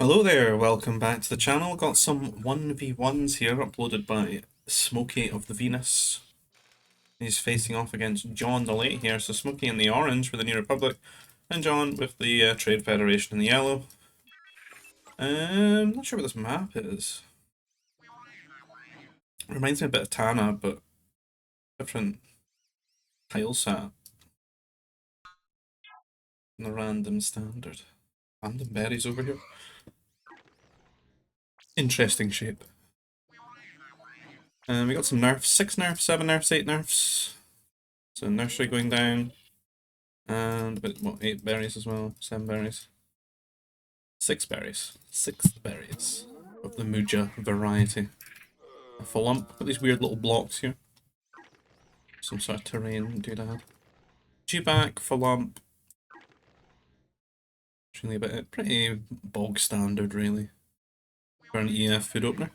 Hello there, welcome back to the channel. Got some 1v1s here uploaded by Smoky of the Venus. He's facing off against John the Late here, so Smoky in the orange for the New Republic, and John with the Trade Federation in the yellow. Not sure what this map is. Reminds me a bit of Tana, but different tile set than the random standard. Random berries over here. Interesting shape. We got some nerfs, 6 nerfs, 7 nerfs, 8 nerfs. So nursery going down. And a bit, what, 8 berries as well, 7 berries. 6 berries. 6 berries of the Muja variety. A full lump, got these weird little blocks here. Some sort of terrain doodad. G-back, full lump. It's really a bit, pretty bog standard really. For an EF food opener.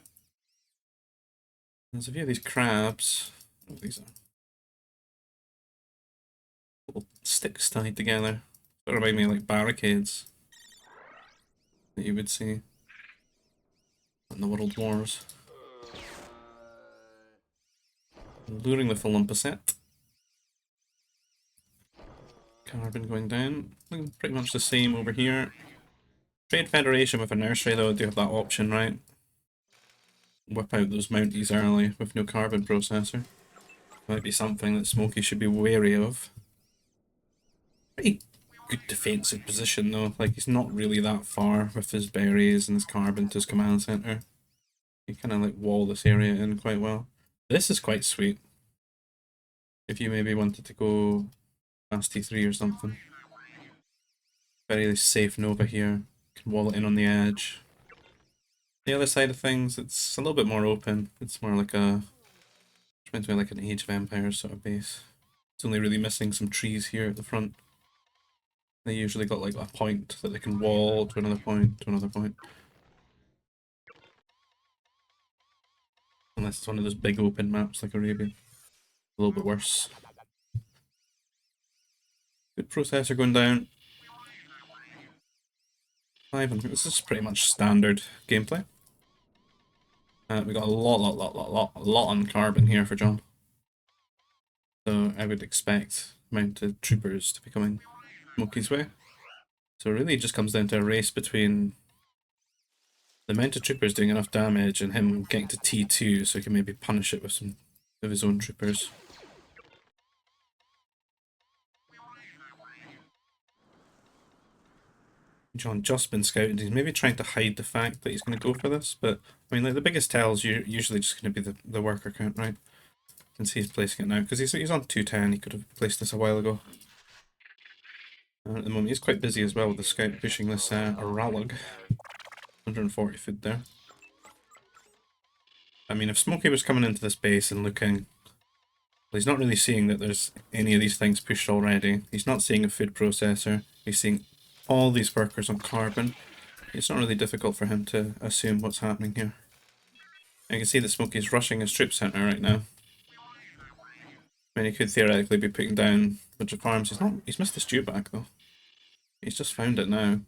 There's a few of these crabs. What these are? Little sticks tied together. That remind me of like barricades that you would see in the World Wars. Luring the full set. Carbon going down. Looking pretty much the same over here. Trade Federation with a nursery though do have that option, right? Whip out those mounties early with no carbon processor. Might be something that Smoky should be wary of. Pretty good defensive position though. Like he's not really that far with his berries and his carbon to his command center. You kind of like wall this area in quite well. This is quite sweet. If you maybe wanted to go past T3 or something. Very safe Nova here. Can wall it in on the edge. The other side of things, it's a little bit more open. It's more like a... It's meant to be like an Age of Empires sort of base. It's only really missing some trees here at the front. They usually got like a point that they can wall to another point to another point. Unless it's one of those big open maps like Arabia. A little bit worse. Good processor going down. This is pretty much standard gameplay. We got a lot on carbon here for John. So I would expect mounted troopers to be coming Smoky's way. So it really just comes down to a race between the mounted troopers doing enough damage and him getting to T2 so he can maybe punish it with some of his own troopers. John just been scouted. He's maybe trying to hide the fact that he's going to go for this, but I mean, like the biggest tell's usually just going to be the worker count, right? You can see he's placing it now because he's on 210. He could have placed this a while ago. At the moment, he's quite busy as well with the scout pushing this Aralog. 140 foot there. I mean, if Smoky was coming into this base and looking, well, he's not really seeing that there's any of these things pushed already. He's not seeing a food processor. He's seeing all these workers on carbon. It's not really difficult for him to assume what's happening here. You can see that Smoky's rushing his troop center right now. I mean, he could theoretically be putting down a bunch of farms. He's missed the stew back though. He's just found it now.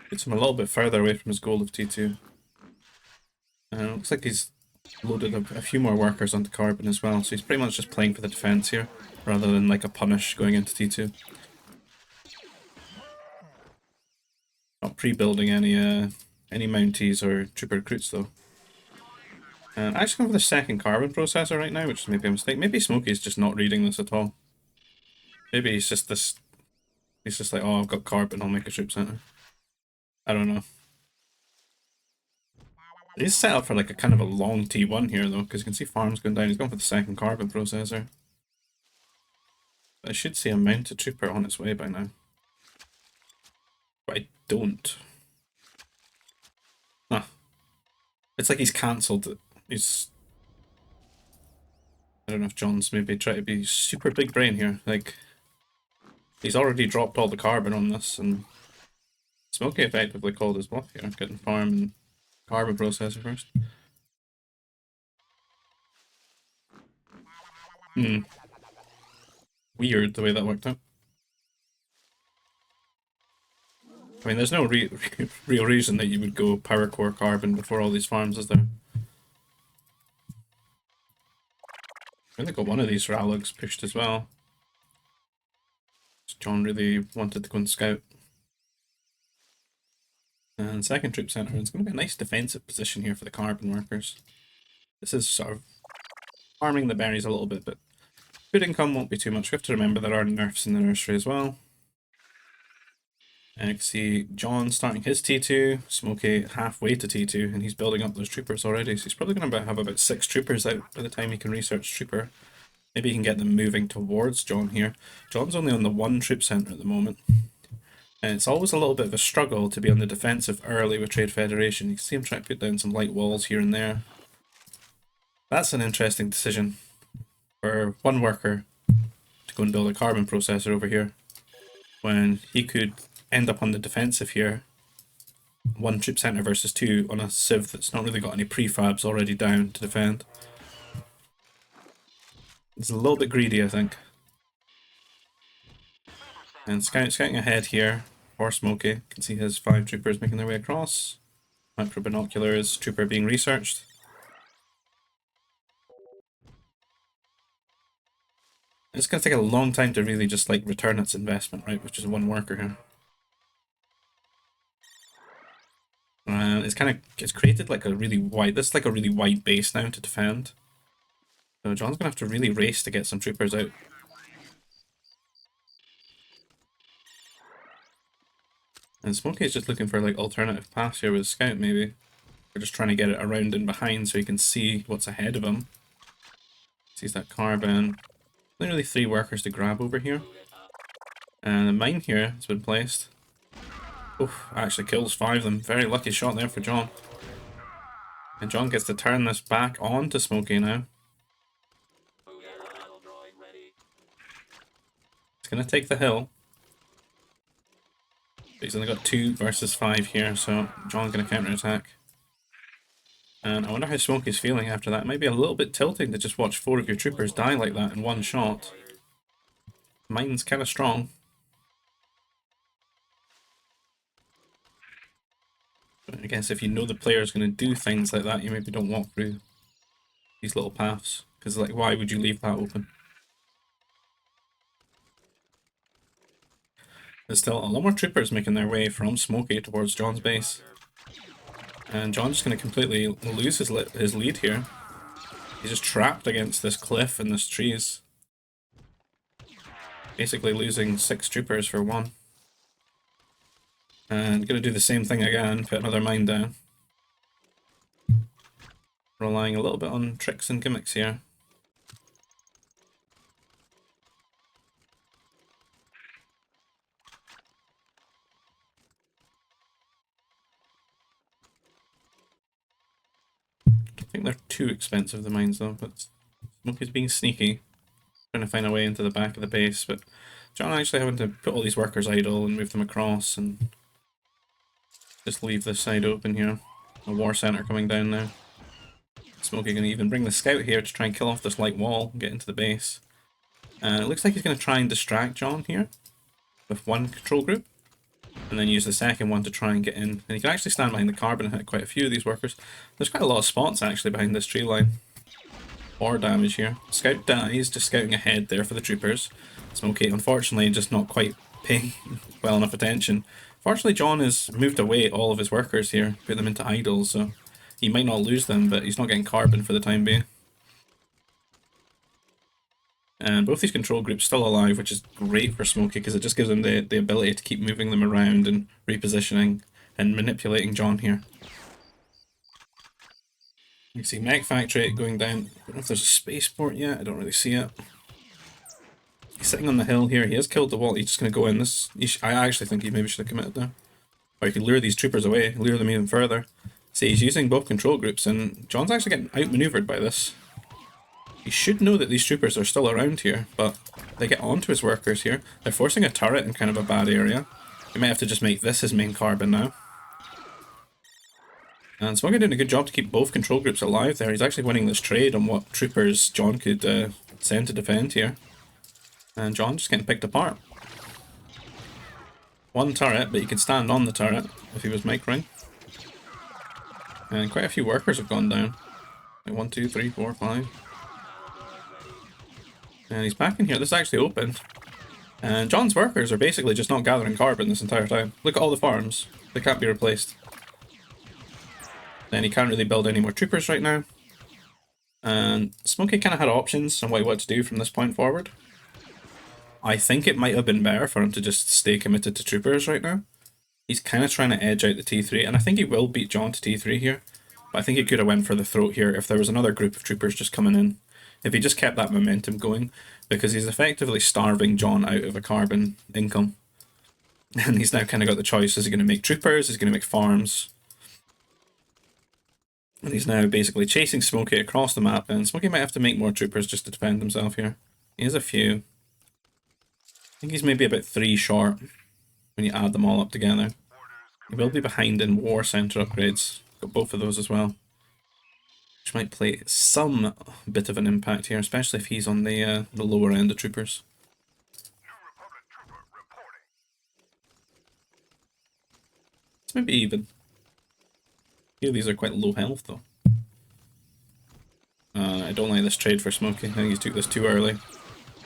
Gets him a little bit further away from his goal of T2. Looks like he's loaded a few more workers onto carbon as well, so he's pretty much just playing for the defense here, rather than like a punish going into T2. Not pre-building any mounties or trooper recruits though. I'm actually going for the second carbon processor right now, which is maybe a mistake. Maybe Smoky's just not reading this at all. Maybe he's just this. He's just like, oh, I've got carbon, I'll make a troop center. I don't know. He's set up for like a kind of a long T1 here though, because you can see farms going down. He's going for the second carbon processor. I should see a mounted trooper on its way by now. But I don't. Huh. It's like he's cancelled it. I don't know if John's maybe trying to be super big brain here. Like, he's already dropped all the carbon on this, and Smoky effectively called his bluff here, getting farm and carbon processor first. Weird the way that worked out. I mean, there's no real reason that you would go power core carbon before all these farms, is there? I think got one of these Ralogs pushed as well. John really wanted to go and scout. And second troop centre, it's going to be a nice defensive position here for the carbon workers. This is sort of farming the berries a little bit, but food income won't be too much. We have to remember there are nerfs in the nursery as well. And you can see John starting his T2, Smoky halfway to T2, and he's building up those troopers already. So he's probably going to have about 6 troopers out by the time he can research trooper. Maybe he can get them moving towards John here. John's only on the 1 troop centre at the moment. And it's always a little bit of a struggle to be on the defensive early with Trade Federation. You can see him trying to put down some light walls here and there. That's an interesting decision for one worker to go and build a carbon processor over here, when he could end up on the defensive here. 1 troop centre versus 2 on a civ that's not really got any prefabs already down to defend. It's a little bit greedy, I think. And scouting ahead here for Smoky. You can see his 5 troopers making their way across. Micro binoculars, trooper being researched. It's going to take a long time to really just like return its investment, right? Which is 1 worker here. It's created like a really wide. This is like a really wide base now to defend. So John's gonna have to really race to get some troopers out. And Smoky is just looking for like alternative paths here with Scout maybe. We're just trying to get it around and behind so he can see what's ahead of him. Sees that carbon. Literally 3 workers to grab over here. And a mine here has been placed. Oof, actually kills 5 of them. Very lucky shot there for John. And John gets to turn this back on to Smoky now. It's going to take the hill. But he's only got 2 versus 5 here, so John's going to counter-attack. And I wonder how Smoky's feeling after that. It might be a little bit tilting to just watch 4 of your troopers die like that in 1 shot. Mine's kind of strong. But I guess if you know the player's going to do things like that, you maybe don't walk through these little paths. Because, like, why would you leave that open? There's still a lot more troopers making their way from Smoky towards John's base. And John's just going to completely lose his lead here. He's just trapped against this cliff and this trees. Basically losing 6 troopers for 1. And going to do the same thing again, put another mine down. Relying a little bit on tricks and gimmicks here. I think they're too expensive, the mines though, but Smoky's being sneaky. Trying to find a way into the back of the base, but John actually having to put all these workers idle and move them across and just leave this side open here. A war center coming down now. Smoky going to even bring the scout here to try and kill off this light wall and get into the base. And it looks like he's going to try and distract John here with 1 control group. And then use the second one to try and get in. And he can actually stand behind the carbon and hit quite a few of these workers. There's quite a lot of spots actually behind this tree line. 4 damage here. Scout dies, just scouting ahead there for the troopers. Smoky, unfortunately, just not quite paying well enough attention. Fortunately, John has moved away all of his workers here, put them into idle, so he might not lose them, but he's not getting carbon for the time being. And both these control groups still alive, which is great for Smoky, because it just gives him the ability to keep moving them around and repositioning and manipulating John here. You can see Mech Factory going down. I don't know if there's a spaceport yet, I don't really see it. He's sitting on the hill here, he has killed the wall, he's just going to go in. I actually think he maybe should have committed there. Or he could lure these troopers away, lure them even further. See, he's using both control groups, and John's actually getting outmaneuvered by this. He should know that these troopers are still around here, but they get onto his workers here. They're forcing a turret in kind of a bad area. We might have to just make this his main carbon now. And Smoky doing a good job to keep both control groups alive there. He's actually winning this trade on what troopers John could send to defend here. And John just getting picked apart. One turret, but he could stand on the turret if he was microing. And quite a few workers have gone down. Like 1, 2, 3, 4, 5. And he's back in here. This is actually open. And John's workers are basically just not gathering carbon this entire time. Look at all the farms. They can't be replaced. Then he can't really build any more troopers right now. And Smoky kind of had options on what he wanted to do from this point forward. I think it might have been better for him to just stay committed to troopers right now. He's kind of trying to edge out the T3, and I think he will beat John to T3 here. But I think he could have went for the throat here if there was another group of troopers just coming in. If he just kept that momentum going, because he's effectively starving John out of a carbon income. And he's now kind of got the choice, is he going to make troopers, is he going to make farms? And he's now basically chasing Smoky across the map, and Smoky might have to make more troopers just to defend himself here. He has a few. I think he's maybe about 3 short when you add them all up together. He will be behind in war center upgrades. Got both of those as well. Which might play some bit of an impact here, especially if he's on the lower end of troopers. It's maybe even. Few of these are quite low health though. I don't like this trade for Smoky. I think he took this too early.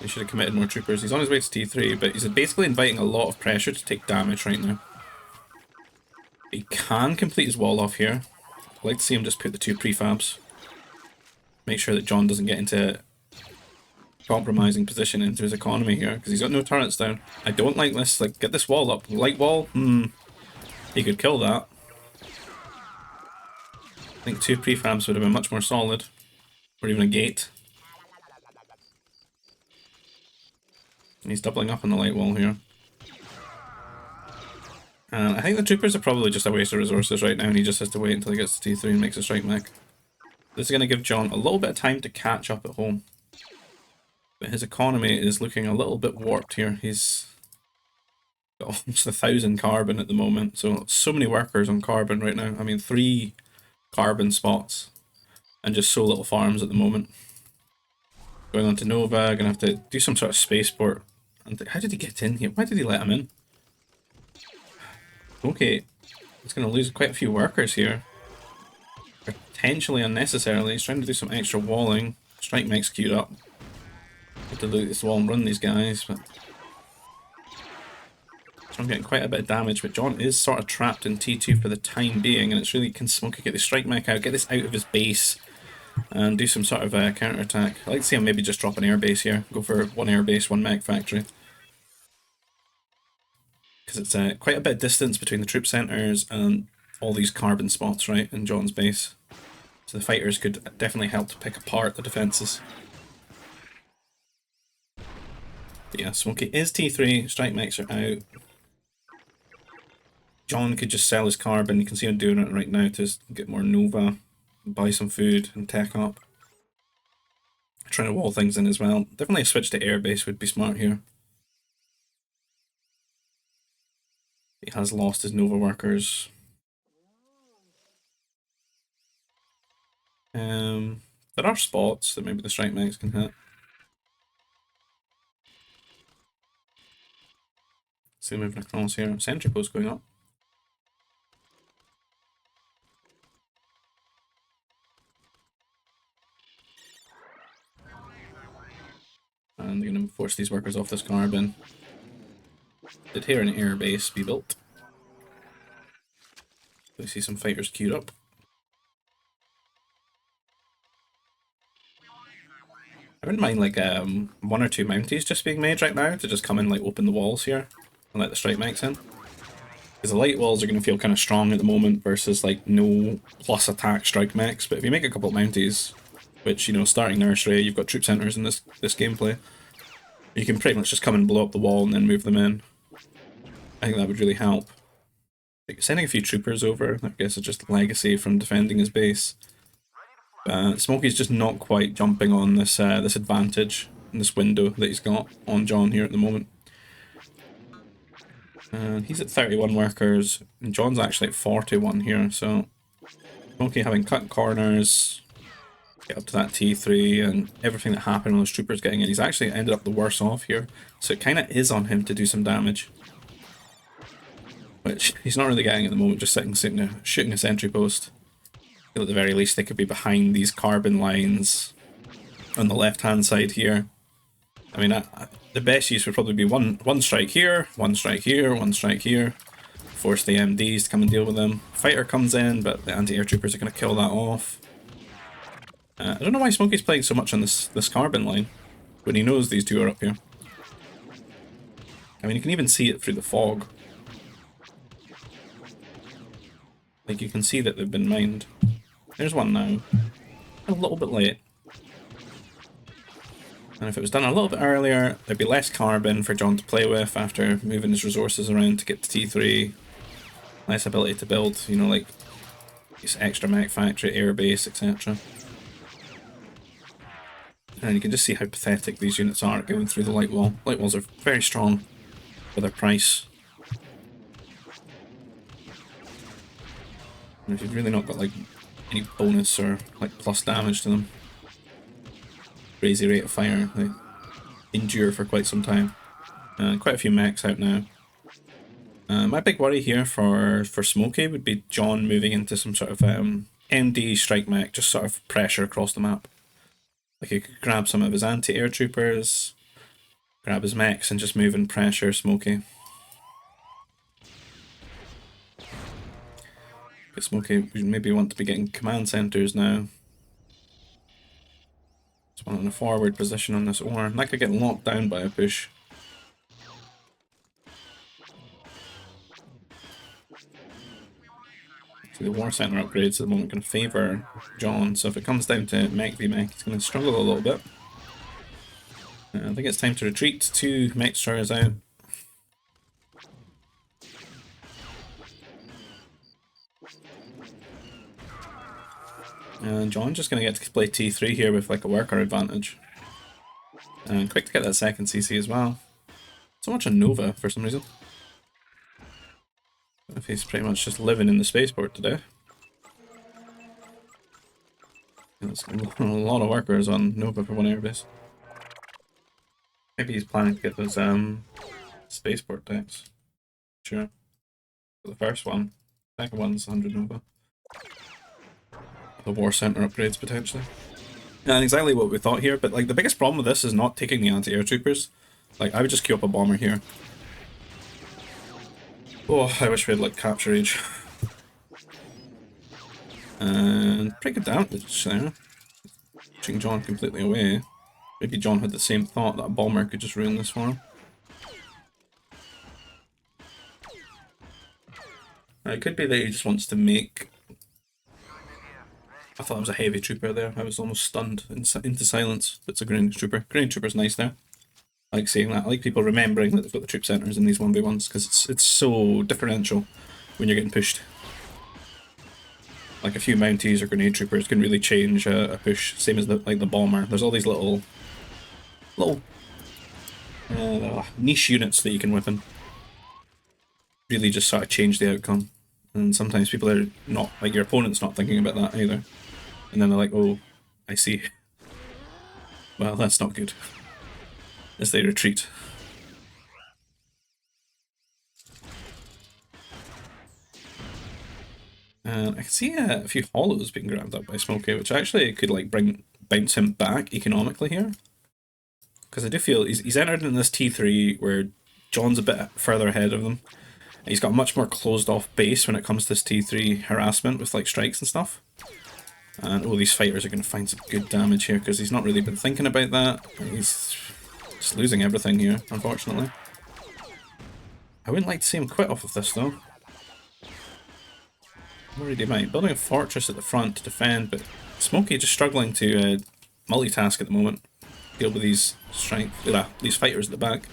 He should have committed more troopers. He's on his way to T3, but he's basically inviting a lot of pressure to take damage right now. He can complete his wall off here. I'd like to see him just put the 2 prefabs. Make sure that John doesn't get into a compromising position into his economy here, because he's got no turrets down. I don't like this. Like, get this wall up. Light wall? He could kill that. I think 2 prefabs would have been much more solid. Or even a gate. And he's doubling up on the light wall here. And I think the troopers are probably just a waste of resources right now, and he just has to wait until he gets to T3 and makes a strike mech. This is going to give John a little bit of time to catch up at home. But his economy is looking a little bit warped here. He's got almost 1,000 carbon at the moment, so many workers on carbon right now. I mean, 3 carbon spots, and just so little farms at the moment. Going on to Nova, gonna have to do some sort of spaceport. And how did he get in here? Why did he let him in? Okay, he's gonna lose quite a few workers here. Potentially unnecessarily. He's trying to do some extra walling. Strike mech's queued up. Have to loot this wall and run these guys, but I'm getting quite a bit of damage, but John is sort of trapped in T2 for the time being, and it's really, can Smoky get the strike mech out, get this out of his base, and do some sort of counter-attack. I'd like to see him maybe just drop an airbase here, go for 1 airbase, 1 mech factory. Because it's quite a bit of distance between the troop centres and all these carbon spots, right, in John's base. So the fighters could definitely help to pick apart the defences. But yeah, Smoky is T3, strike mechs are out. John could just sell his carbon, you can see him doing it right now to get more Nova, buy some food and tech up. Trying to wall things in as well. Definitely a switch to airbase would be smart here. He has lost his Nova workers. There are spots that maybe the strike mechs can hit. See them moving across here. Sentry post going up. And they're going to force these workers off this carbon. Did hear an air base be built. We see some fighters queued up. I wouldn't mind like 1 or 2 mounties just being made right now to just come and like open the walls here and let the strike mechs in. Because the light walls are going to feel kind of strong at the moment versus like no plus attack strike mechs. But if you make a couple of mounties, which, you know, starting nursery, you've got troop centers in this gameplay, you can pretty much just come and blow up the wall and then move them in. I think that would really help. Like, sending a few troopers over, I guess it's just legacy from defending his base. Smoky's just not quite jumping on this this advantage in this window that he's got on John here at the moment. He's at 31 workers, and John's actually at 41 here, so Smoky having cut corners, get up to that T3, and everything that happened on those troopers getting in, he's actually ended up the worse off here, so it kind of is on him to do some damage. which he's not really getting at the moment, just shooting a sentry post. I feel at the very least they could be behind these carbon lines on the left-hand side here. I mean, the best use would probably be one strike here, one strike here, one strike here. Force the MDs to come and deal with them. Fighter comes in, but the anti-air troopers are going to kill that off. I don't know why Smoky's playing so much on this carbon line when he knows these two are up here. I mean, you can even see it through the fog. Like, you can see that they've been mined. There's one now. A little bit late. And if it was done a little bit earlier, there'd be less carbon for John to play with after moving his resources around to get to T3. Less ability to build, you know, like this extra mech factory, air base, etc. And you can just see how pathetic these units are going through the light wall. Light walls are very strong for their price. And if you've really not got like any bonus or like plus damage to them, crazy rate of fire, they endure for quite some time. Quite a few mechs out now. My big worry here for Smoky would be John moving into some sort of MD strike mech, just sort of pressure across the map. Like he could grab some of his anti-air troopers, grab his mechs and just move and pressure Smoky. But Smoky would maybe want to be getting command centers now. Just one in a forward position on this ore, and that could get locked down by a push. So the war center upgrades at the moment going to favour John, so if it comes down to mech v mech, he's going to struggle a little bit. I think it's time to retreat. 2 mech destroyers out. And John's just going to get to play T3 here with like a worker advantage. And quick to get that second CC as well. So much on Nova for some reason. If he's pretty much just living in the spaceport today. There's a lot of workers on Nova for one airbase. Maybe he's planning to get those spaceport decks. Sure. For the first one. Second one's 100 Nova. The war center upgrades potentially. And exactly what we thought here, but like the biggest problem with this is not taking the anti-air troopers. Like I would just queue up a bomber here. Oh, I wish we had like capture age. And pretty good damage there. Pushing John completely away. Maybe John had the same thought that a bomber could just ruin this for him. It could be that he just wants to make... I thought it was a heavy trooper there. I was almost stunned into silence. But it's a grenade trooper. Grenade trooper's nice there. I like seeing that. I like people remembering that they've got the troop centers in these 1v1s because it's so differential when you're getting pushed. Like a few mounties or grenade troopers can really change a push. Same as the bomber. There's all these little niche units that you can whip in. Really just sort of change the outcome. And sometimes people are not, like your opponent's not thinking about that either. And then they're like, oh, I see. Well, that's not good. As they retreat. And I can see a few hollows being grabbed up by Smoky, which actually could like bounce him back economically here. Because I do feel he's entered in this T3 where John's a bit further ahead of them. He's got a much more closed off base when it comes to this T3 harassment with like strikes and stuff. And all these fighters are going to find some good damage here because he's not really been thinking about that. He's just losing everything here, unfortunately. I wouldn't like to see him quit off of this though. Worried he might. Building a fortress at the front to defend, but Smoky just struggling to multitask at the moment. Deal with these these fighters at the back.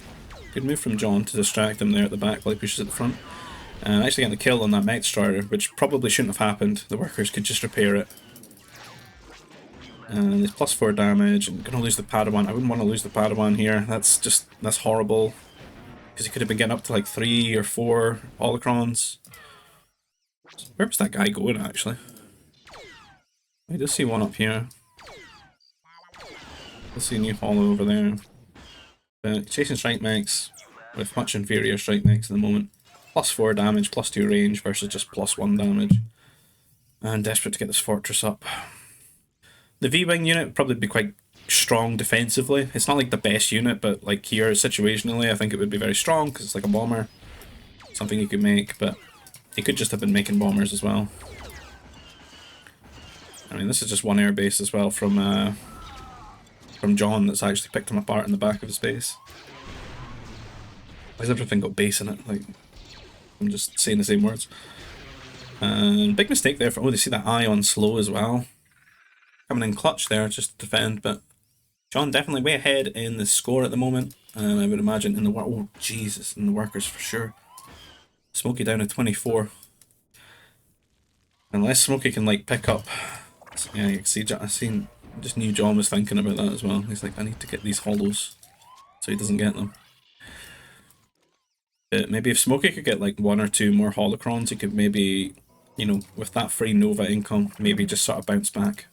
Good move from John to distract him there at the back while he pushes at the front. And actually getting the kill on that mech destroyer, which probably shouldn't have happened. The workers could just repair it. And there's +4 damage, and gonna lose the Padawan. I wouldn't want to lose the Padawan here. That's horrible. Because he could have been getting up to like 3 or 4 holocrons. Where was that guy going actually? I just see one up here. Let's see a new hollow over there. But chasing strike mechs with much inferior strike mechs at the moment. +4 damage, +2 range versus just +1 damage. And desperate to get this fortress up. The V-Wing unit would probably be quite strong defensively. It's not like the best unit, but like here, situationally, I think it would be very strong because it's like a bomber. Something you could make, but he could just have been making bombers as well. I mean, this is just one airbase as well from John that's actually picked him apart in the back of his base. Why's everything got base in it? Like, I'm just saying the same words. And big mistake there for, oh, they see that eye on slow as well. Coming in clutch there just to defend, but John definitely way ahead in the score at the moment. And I would imagine in the oh Jesus, in the workers for sure. Smoky down to 24. Unless Smoky can like pick up, yeah, you can see. I seen just knew John was thinking about that as well. He's like, I need to get these hollows, so he doesn't get them. But maybe if Smoky could get like 1 or 2 more holocrons, he could maybe, you know, with that free Nova income, maybe just sort of bounce back.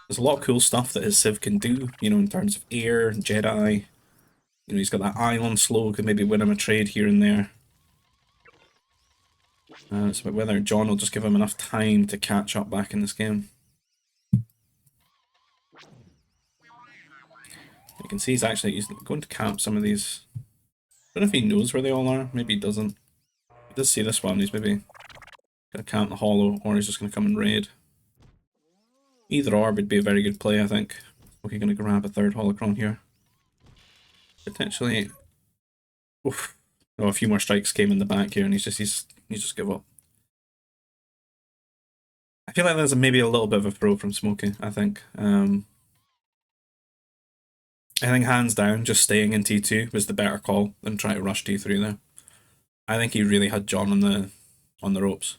There's a lot of cool stuff that his Civ can do, you know, in terms of air and Jedi. You know, he's got that island slow, could maybe win him a trade here and there. It's about whether John will just give him enough time to catch up back in this game. You can see he's going to camp some of these. I don't know if he knows where they all are, maybe he doesn't. He does see this one, he's maybe going to camp the hollow, or he's just going to come and raid. Either or would be a very good play, I think. Okay, going to grab a 3rd holocron here. Potentially. Oof. Oh, a few more strikes came in the back here, and he's just give up. I feel like there's maybe a little bit of a throw from Smoky, I think. I think hands down, just staying in T2 was the better call than trying to rush T3 there. I think he really had John on the ropes.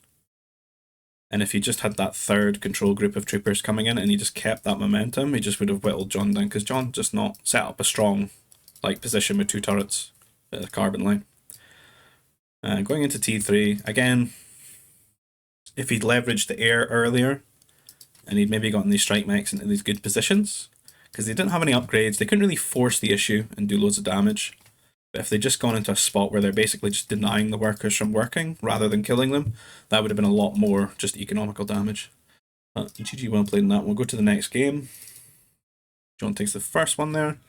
And if he just had that 3rd control group of troopers coming in and he just kept that momentum, he just would have whittled John down, because John just not set up a strong position with 2 turrets at the carbon line. Going into T3, again, if he'd leveraged the air earlier, and he'd maybe gotten these strike mechs into these good positions, because they didn't have any upgrades, they couldn't really force the issue and do loads of damage. But if they'd just gone into a spot where they're basically just denying the workers from working, rather than killing them, that would have been a lot more just economical damage. GG, well played in that. We'll go to the next game. John takes the first one there.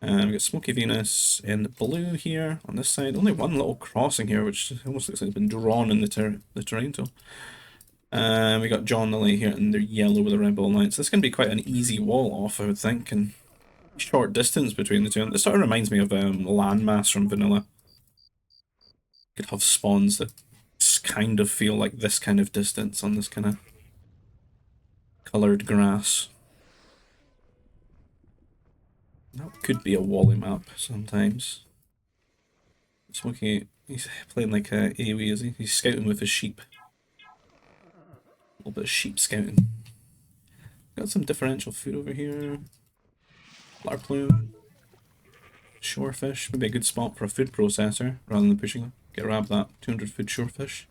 And we got SmokyVenus in blue here on this side. Only one little crossing here, which almost looks like it's been drawn in the terrain tool. We got John the Light here in the yellow with the Rebel Alliance. This is going to be quite an easy wall off, I would think, and short distance between the two. This sort of reminds me of Landmass from Vanilla. You could have spawns that kind of feel like this kind of distance on this kind of coloured grass. That could be a Wally map sometimes. Smoky, he's playing like a AoE, is he? He's scouting with his sheep. A little bit of sheep scouting. Got some differential food over here. Larplume. Shorefish. Maybe a good spot for a food processor rather than pushing them. Grab that 200 food shorefish.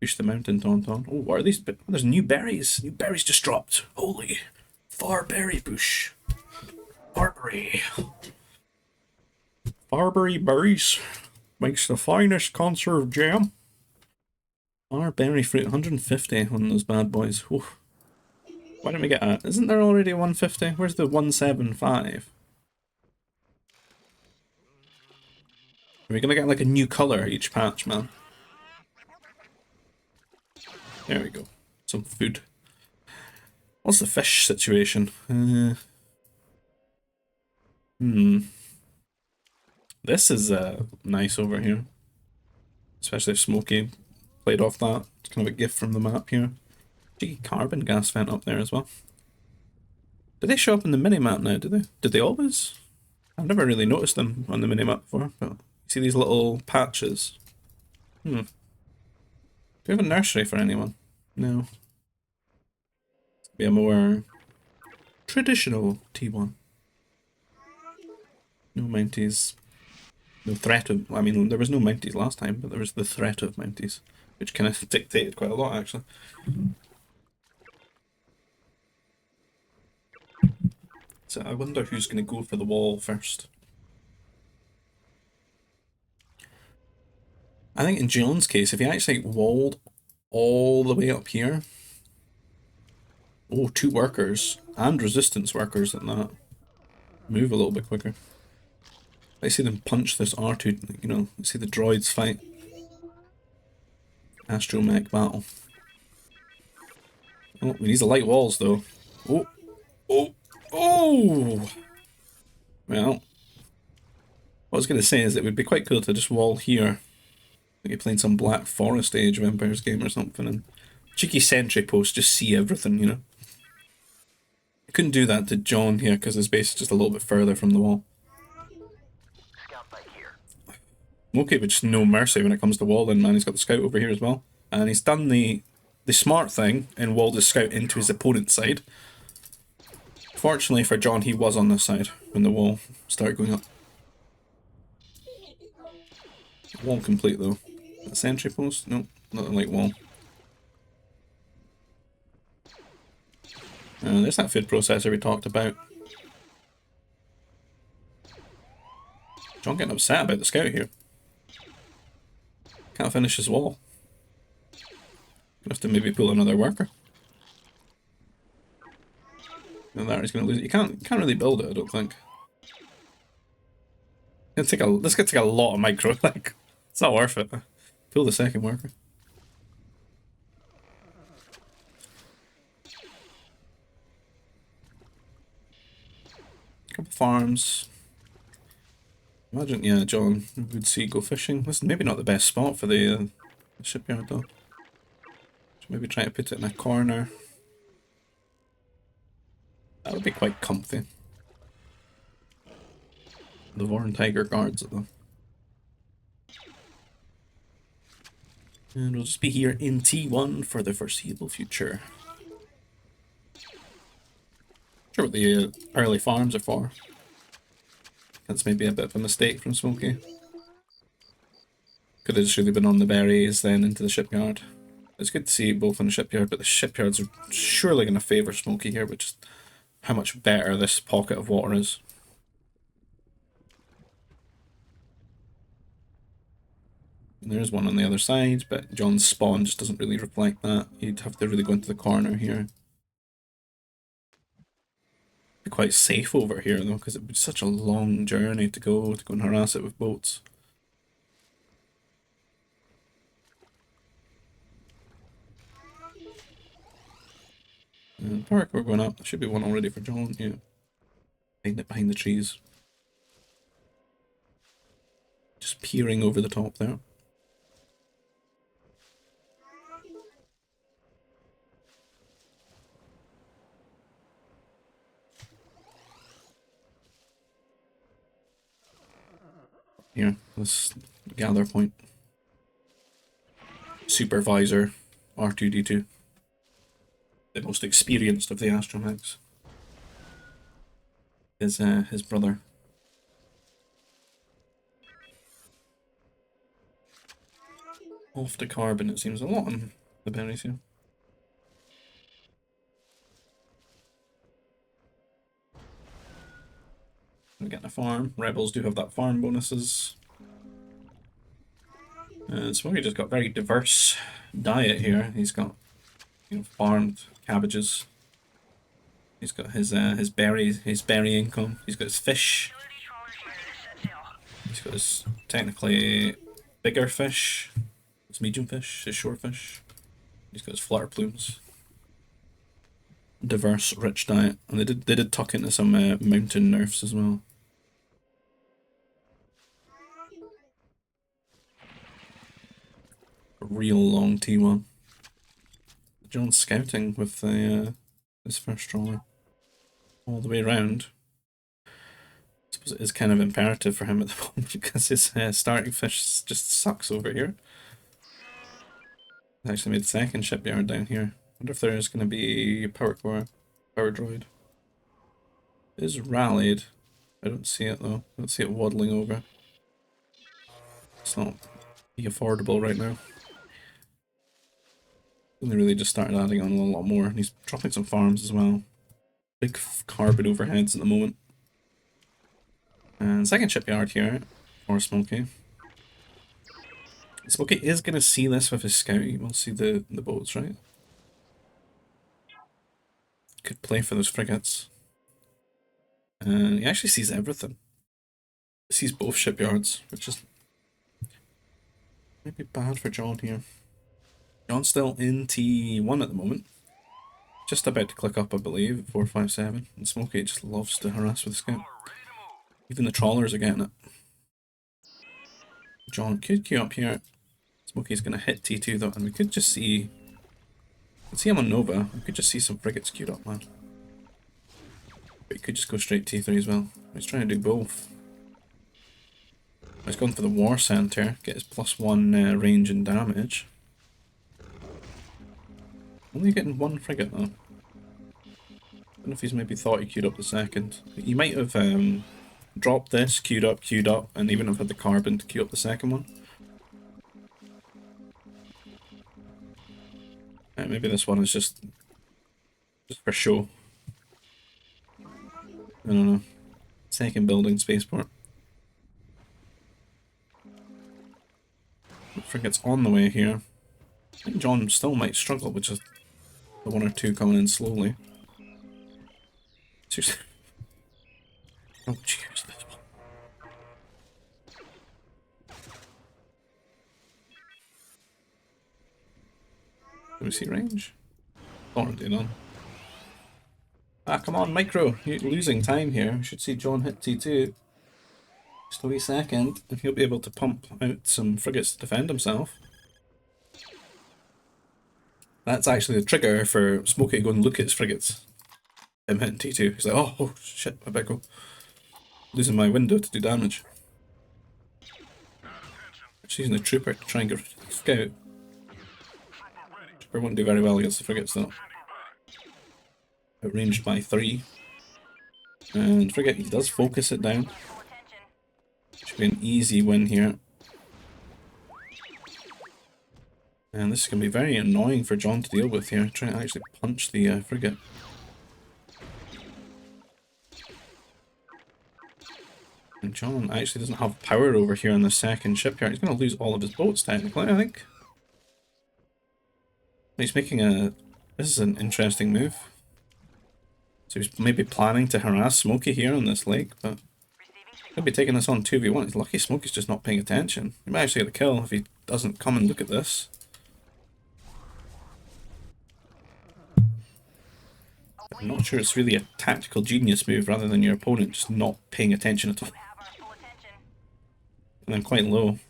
Push the mountain tauntaun. Oh, what are these? Oh, there's new berries. New berries just dropped. Holy. Farberry bush. Barberry. Barberry berries. Makes the finest conserve jam. Barberry fruit. 150 on those bad boys. Whew. Why don't we get a... Isn't there already 150? Where's the 175? Are we gonna get like a new colour each patch, man? There we go. Some food. What's the fish situation? This is nice over here. Especially if Smoky played off that. It's kind of a gift from the map here. Cheeky carbon gas vent up there as well. Do they show up in the minimap now, do they? Did they always? I've never really noticed them on the minimap before, but you see these little patches? Do we have a nursery for anyone? No. Be a more traditional T1. No Mounties. No threat of... I mean, there was no Mounties last time, but there was the threat of Mounties, which kind of dictated quite a lot, actually. So I wonder who's going to go for the wall first. I think in John's case, if he actually walled all the way up here. Oh, 2 workers and resistance workers at that. Move a little bit quicker. I see them punch this R2, you know, I see the droids fight. Astromech battle. Oh, we need the light walls though. Oh, oh, oh! Well, what I was going to say is it would be quite cool to just wall here. Like you're playing some Black Forest Age of Empires game or something, and cheeky sentry post, just see everything, you know. I couldn't do that to John here because his base is just a little bit further from the wall. Smoky with just no mercy when it comes to walling, man. He's got the scout over here as well. And he's done the smart thing and walled his scout into his opponent's side. Fortunately for John, he was on this side when the wall started going up. Wall complete though. A sentry post? Nope, not a light wall. There's that food processor we talked about. John getting upset about the scout here. Can't finish his wall. Gonna have to maybe pull another worker. And that he's gonna lose it. You can't really build it, I don't think. This could take a lot of micro, like it's not worth it. Pull the second worker. Couple farms. Imagine, yeah, John would see go fishing. This is maybe not the best spot for the shipyard though. Should maybe try to put it in a corner. That would be quite comfy. The Vorn Tiger guards it though. And we'll just be here in T1 for the foreseeable future. Sure what the early farms are for. That's maybe a bit of a mistake from Smoky. Could have just really been on the berries, then into the shipyard. It's good to see both in the shipyard, but the shipyards are surely going to favour Smoky here, which is how much better this pocket of water is. And there's one on the other side, but John's spawn just doesn't really reflect that. You'd have to really go into the corner here. Be quite safe over here though, because it'd be such a long journey to go and harass it with boats. Park, we're going up. There should be one already for John, yeah. Behind the trees. Just peering over the top there. Here, this gather point. Supervisor R2D2. The most experienced of the astromechs. His brother. Off to carbon, it seems a lot on the berries here. We're getting a farm. Rebels do have that farm bonuses. And Smoky just got very diverse diet here. He's got, you know, farmed cabbages. He's got his berry income. He's got his fish. He's got his technically bigger fish. His medium fish, his short fish. He's got his flutter plumes. Diverse, rich diet, and they did tuck into some mountain nerfs as well. A real long T1. John's scouting with the his first trawler all the way around. I suppose it is kind of imperative for him at the moment because his starting fish just sucks over here. I actually made the second shipyard down here. Wonder if there is going to be a power droid. It is rallied. I don't see it though. I don't see it waddling over. It's not be affordable right now. Only really just started adding on a lot more. And he's dropping some farms as well. Big carbon overheads at the moment. And second shipyard here for Smoky. Smoky is going to see this with his scout. We'll see the boats, right? Could play for those frigates. And he actually sees everything. He sees both shipyards, which is maybe bad for John here. John's still in T1 at the moment. Just about to click up, I believe, 457. And Smoky just loves to harass with the scout. Even the trawlers are getting it. John could queue up here. Smoky's going to hit T2 though, and we could just see... Let's see him on Nova. We could just see some frigates queued up, man. But he could just go straight T3 as well. He's trying to do both. He's going for the War Center, get his +1 range and damage. Only getting one frigate though. I don't know if he's maybe thought he queued up the second. He might have dropped this, queued up, and even have had the carbon to queue up the second one. Maybe this one is just for show. I don't know. Second building spaceport. The frigate's on the way here. I think John still might struggle with just the one or two coming in slowly. Seriously. Oh, cheers, this one. Do we see range? Already done. Ah, come on, Micro! You're losing time here. We should see John hit T2. Just a wee second, and he'll be able to pump out some frigates to defend himself. That's actually the trigger for Smoky to go and look at his frigates. Him hitting T2. He's like, oh shit, I better go. Losing my window to do damage. She's using a trooper to try and get rid of the scout. Trooper won't do very well against the frigates though. Outranged by 3. And frigate, he does focus it down. Should be an easy win here. And this is going to be very annoying for John to deal with here, trying to actually punch the frigate. And John actually doesn't have power over here on the second shipyard. He's going to lose all of his boats technically, I think. He's making a... This is an interesting move. So he's maybe planning to harass Smoky here on this lake, but... He'll be taking this on 2v1. He's lucky Smoky's just not paying attention. He might actually get the kill if he doesn't come and look at this. I'm not sure it's really a tactical genius move rather than your opponent just not paying attention at all. And I'm quite low.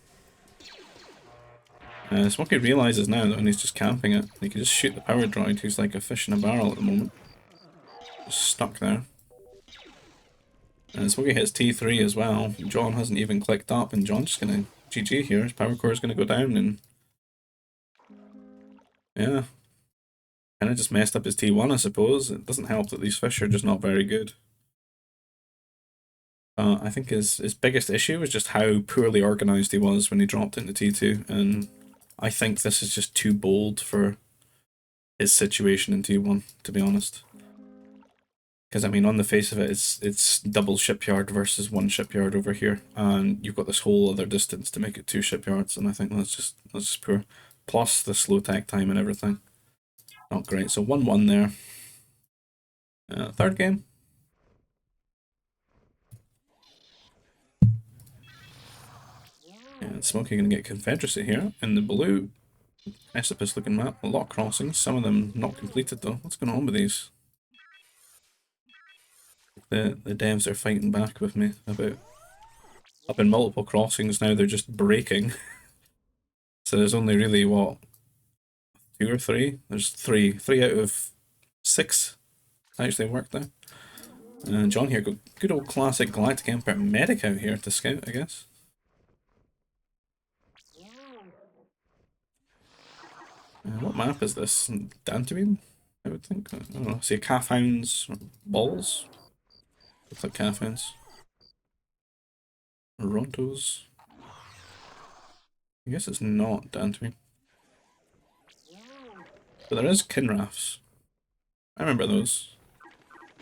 Smoky realises now that when he's just camping it, he can just shoot the power droid who's like a fish in a barrel at the moment. Just stuck there. And Smoky hits T3 as well. John hasn't even clicked up, and John's just gonna GG here. His power core is gonna go down, and yeah, kind of just messed up his T1, I suppose. It doesn't help that these fish are just not very good. I think his biggest issue was just how poorly organised he was when he dropped into T2, and I think this is just too bold for his situation in T1, to be honest. Because I mean, on the face of it, it's double shipyard versus one shipyard over here, and you've got this whole other distance to make it 2 shipyards, and I think that's just poor. Plus the slow tag time and everything, not great. So 1-1 there. Third game. And Smoky gonna get Confederacy here in the blue precipice looking map. A lot of crossings, some of them not completed though. What's going on with these? The devs are fighting back with me about up in multiple crossings now. They're just breaking. So there's only really what, 2 or 3? There's 3 out of 6 actually worked there. And John here got good old classic Galactic Empire medic out here to scout, I guess. What map is this? Dantooine, I would think. I don't know. See, calf hounds, balls. Looks like calf hounds. Rontos. I guess it's not Dantooine. But there is Kinraths. I remember those.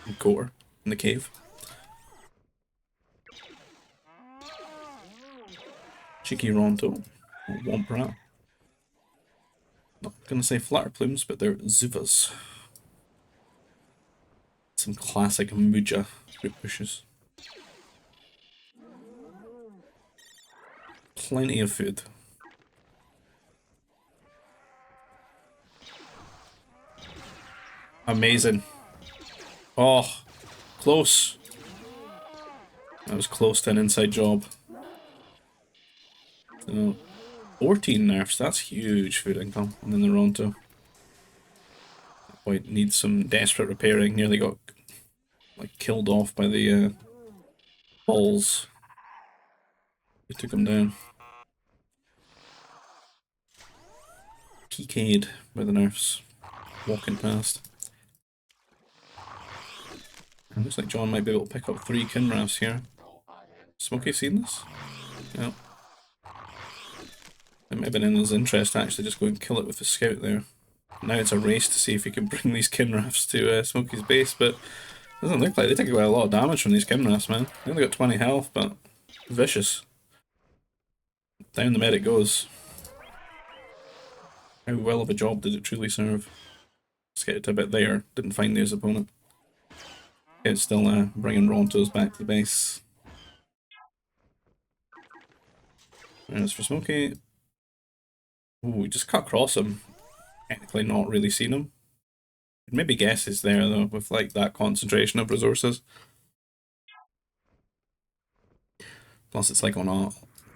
And Gore in the cave. Cheeky Ronto. Womp rat. Not gonna say flutter plumes, but they're Zuvas. Some classic Muja group pushes. Plenty of food. Amazing. Oh, close. That was close to an inside job. So, 14 nerfs, that's huge food income. And then the Ronto. Boy, needs some desperate repairing. Nearly got like killed off by the balls. They took him down. PK'd by the nerfs. Walking past. And looks like John might be able to pick up 3 Kinraths here. Smoky seen this? No. It might have been in his interest to actually just go and kill it with the scout there. Now it's a race to see if he can bring these Kinraths to Smoky's base, but doesn't look like they take away a lot of damage from these Kinraths, man. They only got 20 health, but vicious. Down the medic goes. How well of a job did it truly serve? Let's get it a bit there. Didn't find his opponent. It's still bringing Rontos back to the base. And as for Smoky, ooh, we just cut across him. Technically not really seen him. I'd maybe guess he's there though, with like that concentration of resources. Plus it's like on a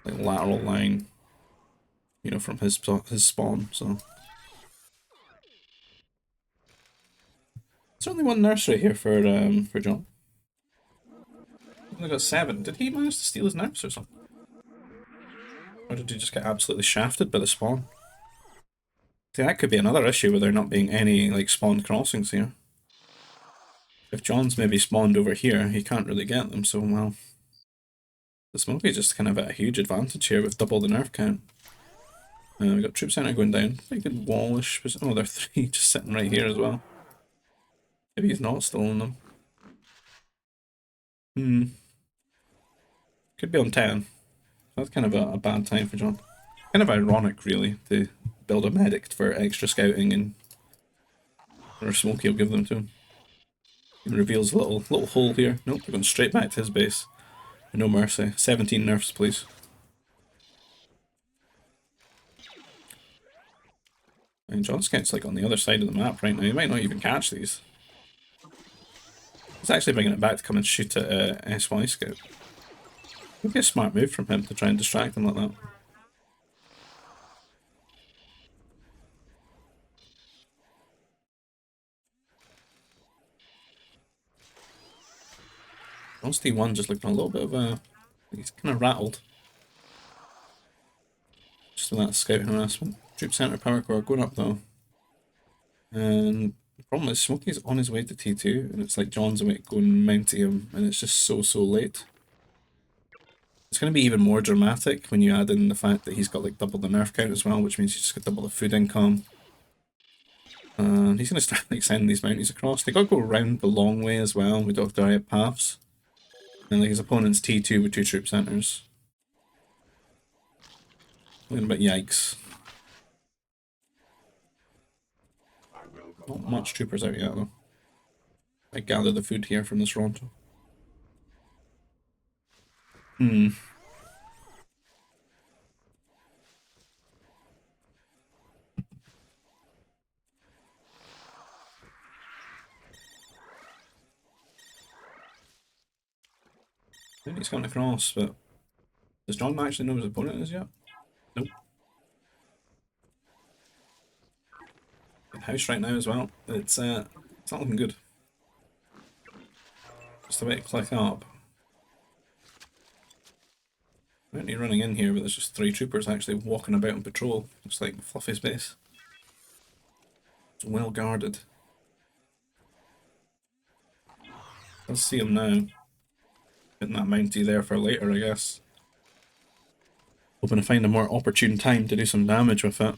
like lateral line, you know, from his spawn, so. There's only one nursery here for John. I've only got 7. Did he manage to steal his nurse or something? Or did he just get absolutely shafted by the spawn? See, that could be another issue with there not being any like spawn crossings here. If John's maybe spawned over here, he can't really get them, so well. The Smoky just kind of at a huge advantage here with double the nerf count. We've got Troop Center going down. Pretty good wallish. Oh, there are 3 just sitting right here as well. Maybe he's not stealing them. Could be on 10. That's kind of a bad time for John. Kind of ironic, really, to build a medic for extra scouting and or Smoky will give them to him. He reveals a little hole here. Nope, we're going straight back to his base. No mercy. 17 nerfs, please. And John Scout's like on the other side of the map right now. He might not even catch these. He's actually bringing it back to come and shoot at SY Scout. Would be a smart move from him to try and distract him like that. John's T1 just looking a little bit of a... He's kind of rattled. Just with that scout harassment. Troop Center Power Core going up though. And the problem is Smoky's on his way to T2 and it's like John's away going mounty him and it's just so late. It's going to be even more dramatic when you add in the fact that he's got like double the nerf count as well, which means he's just got double the food income. And he's going to start like sending these mounties across. They got to go around the long way as well with Dr. Riot paths. And like his opponent's T2 with 2 troop centers. Looking a bit yikes. Not much troopers out yet though. I gather the food here from this Ronto. I think he's coming across, but does John actually know his opponent is yet? Nope. In house right now as well. It's not looking good. Just a bit to click up. Apparently running in here, but there's just 3 troopers actually walking about on patrol. It's like Fluffy's base. It's well guarded. Let's see him now. Getting that Mountie there for later, I guess. Hoping to find a more opportune time to do some damage with it.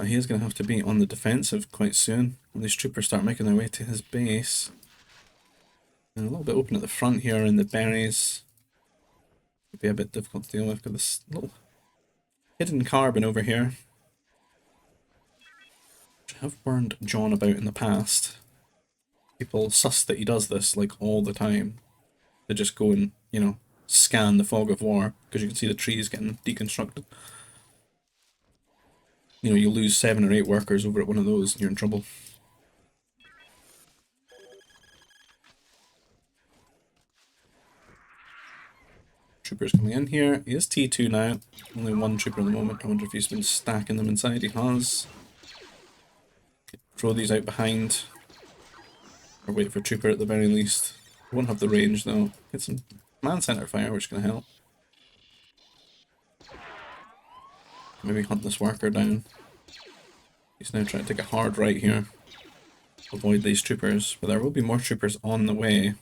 He is going to have to be on the defensive quite soon when these troopers start making their way to his base. And a little bit open at the front here in the berries. Could be a bit difficult to deal with because this little hidden carbon over here. I have warned John about in the past. People suss that he does this like all the time. They just go and, you know, scan the fog of war because you can see the trees getting deconstructed. You know, you lose 7 or 8 workers over at one of those and you're in trouble. Troopers coming in here. He is T2 now. Only 1 trooper at the moment. I wonder if he's been stacking them inside. He has. Throw these out behind. Or wait for trooper at the very least. Won't have the range though. Get some command center fire, which can help. Maybe hunt this worker down. He's now trying to take a hard right here. Avoid these troopers, but there will be more troopers on the way.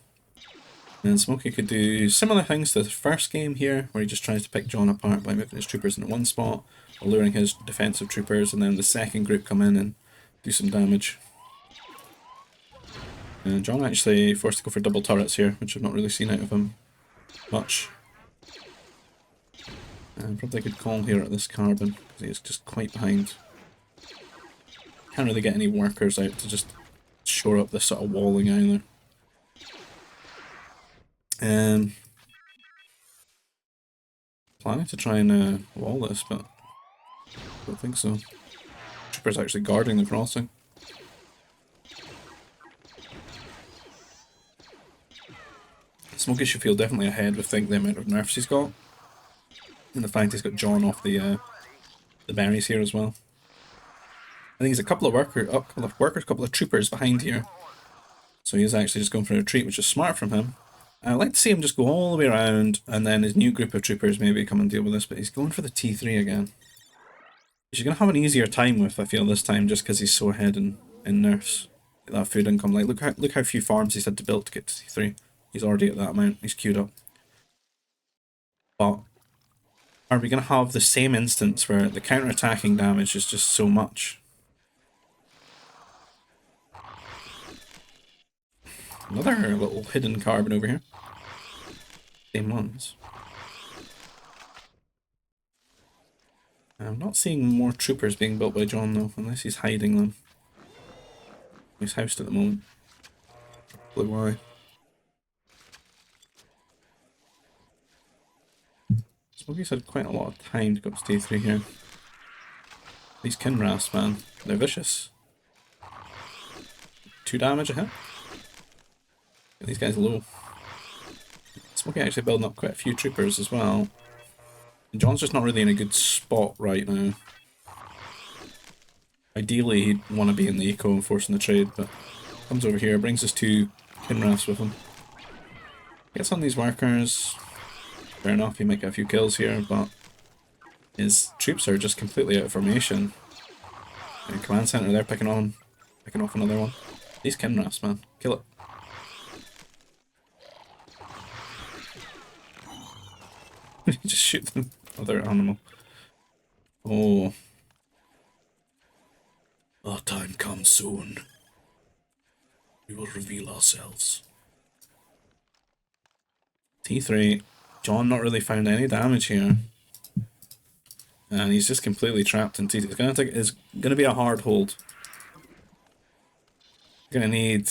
And Smoky could do similar things to the first game here, where he just tries to pick John apart by moving his troopers into one spot, luring his defensive troopers, and then the second group come in and do some damage. And John actually forced to go for double turrets here, which I've not really seen out of him much. And probably a good call here at this carbon, because he is just quite behind. Can't really get any workers out to just shore up this sort of walling either. Planning to try and wall this, but I don't think so. Trooper's actually guarding the crossing. Smoky should feel definitely ahead with the amount of nerfs he's got. And the fact he's got John off the berries here as well. I think he's a couple of workers, a couple of troopers behind here. So he's actually just going for a retreat, which is smart from him. I'd like to see him just go all the way around, and then his new group of troopers maybe come and deal with this, but he's going for the T3 again. Which he's going to have an easier time with, I feel, this time, just because he's so ahead in nerfs. Get that food income. Like, look how few farms he's had to build to get to T3. He's already at that amount. He's queued up. But are we going to have the same instance where the counter-attacking damage is just so much? Another little hidden carbon over here. Same ones. I'm not seeing more troopers being built by John though, unless he's hiding them. He's housed at the moment. Probably why. Smoky's had quite a lot of time to go up to T3 here. These Kinrafs, man, they're vicious. 2 damage a hit. Get these guys low. Smoky actually building up quite a few troopers as well. And John's just not really in a good spot right now. Ideally he'd want to be in the eco and forcing the trade, but comes over here, brings his 2 Kinrafs with him. Gets on these workers. Fair enough, he might get a few kills here, but his troops are just completely out of formation. And command center, they're picking off another one. These Kinrafs, man, kill it. Just shoot the other animal. Oh. Our time comes soon. We will reveal ourselves. T3. John not really found any damage here. And he's just completely trapped in T3. It's gonna be a hard hold. Gonna need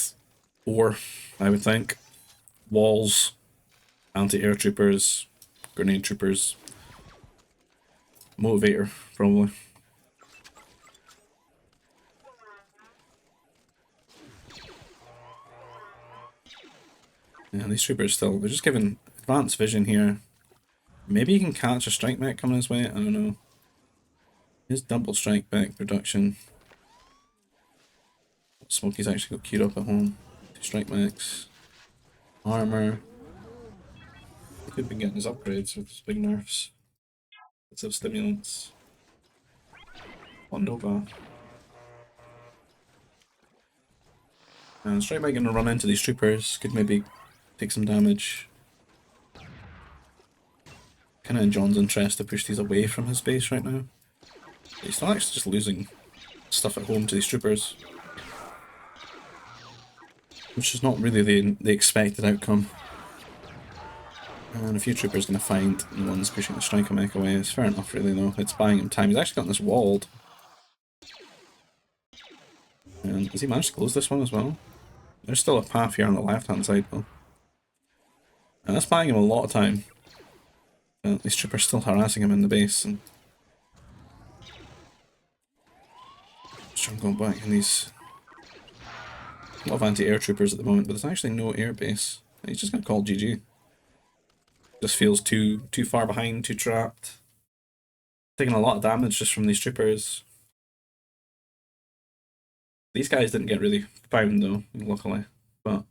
4, I would think. Walls, anti-air troopers, grenade troopers, motivator, probably. Yeah, these troopers still, they're just given advanced vision here. Maybe he can catch a strike mech coming his way, I don't know. His double strike mech production. Smoky's actually got queued up at home. 2 strike mechs. Armor. He could be getting his upgrades with his big nerfs. Let's have stimulants. On Nova. And strike mech gonna run into these troopers. Could maybe take some damage. Kinda in John's interest to push these away from his base right now. He's not actually just losing stuff at home to these troopers. Which is not really the expected outcome. And a few troopers going to find the ones pushing the striker mech away. It's fair enough, really, though. It's buying him time. He's actually gotten this walled. And has he managed to close this one as well? There's still a path here on the left-hand side, though. And that's buying him a lot of time. These troopers still harassing him in the base. And just trying to go back in these... A lot of anti-air troopers at the moment, but there's actually no air base. He's just going to call GG. Just feels too far behind, too trapped. Taking a lot of damage just from these troopers. These guys didn't get really found though, luckily. But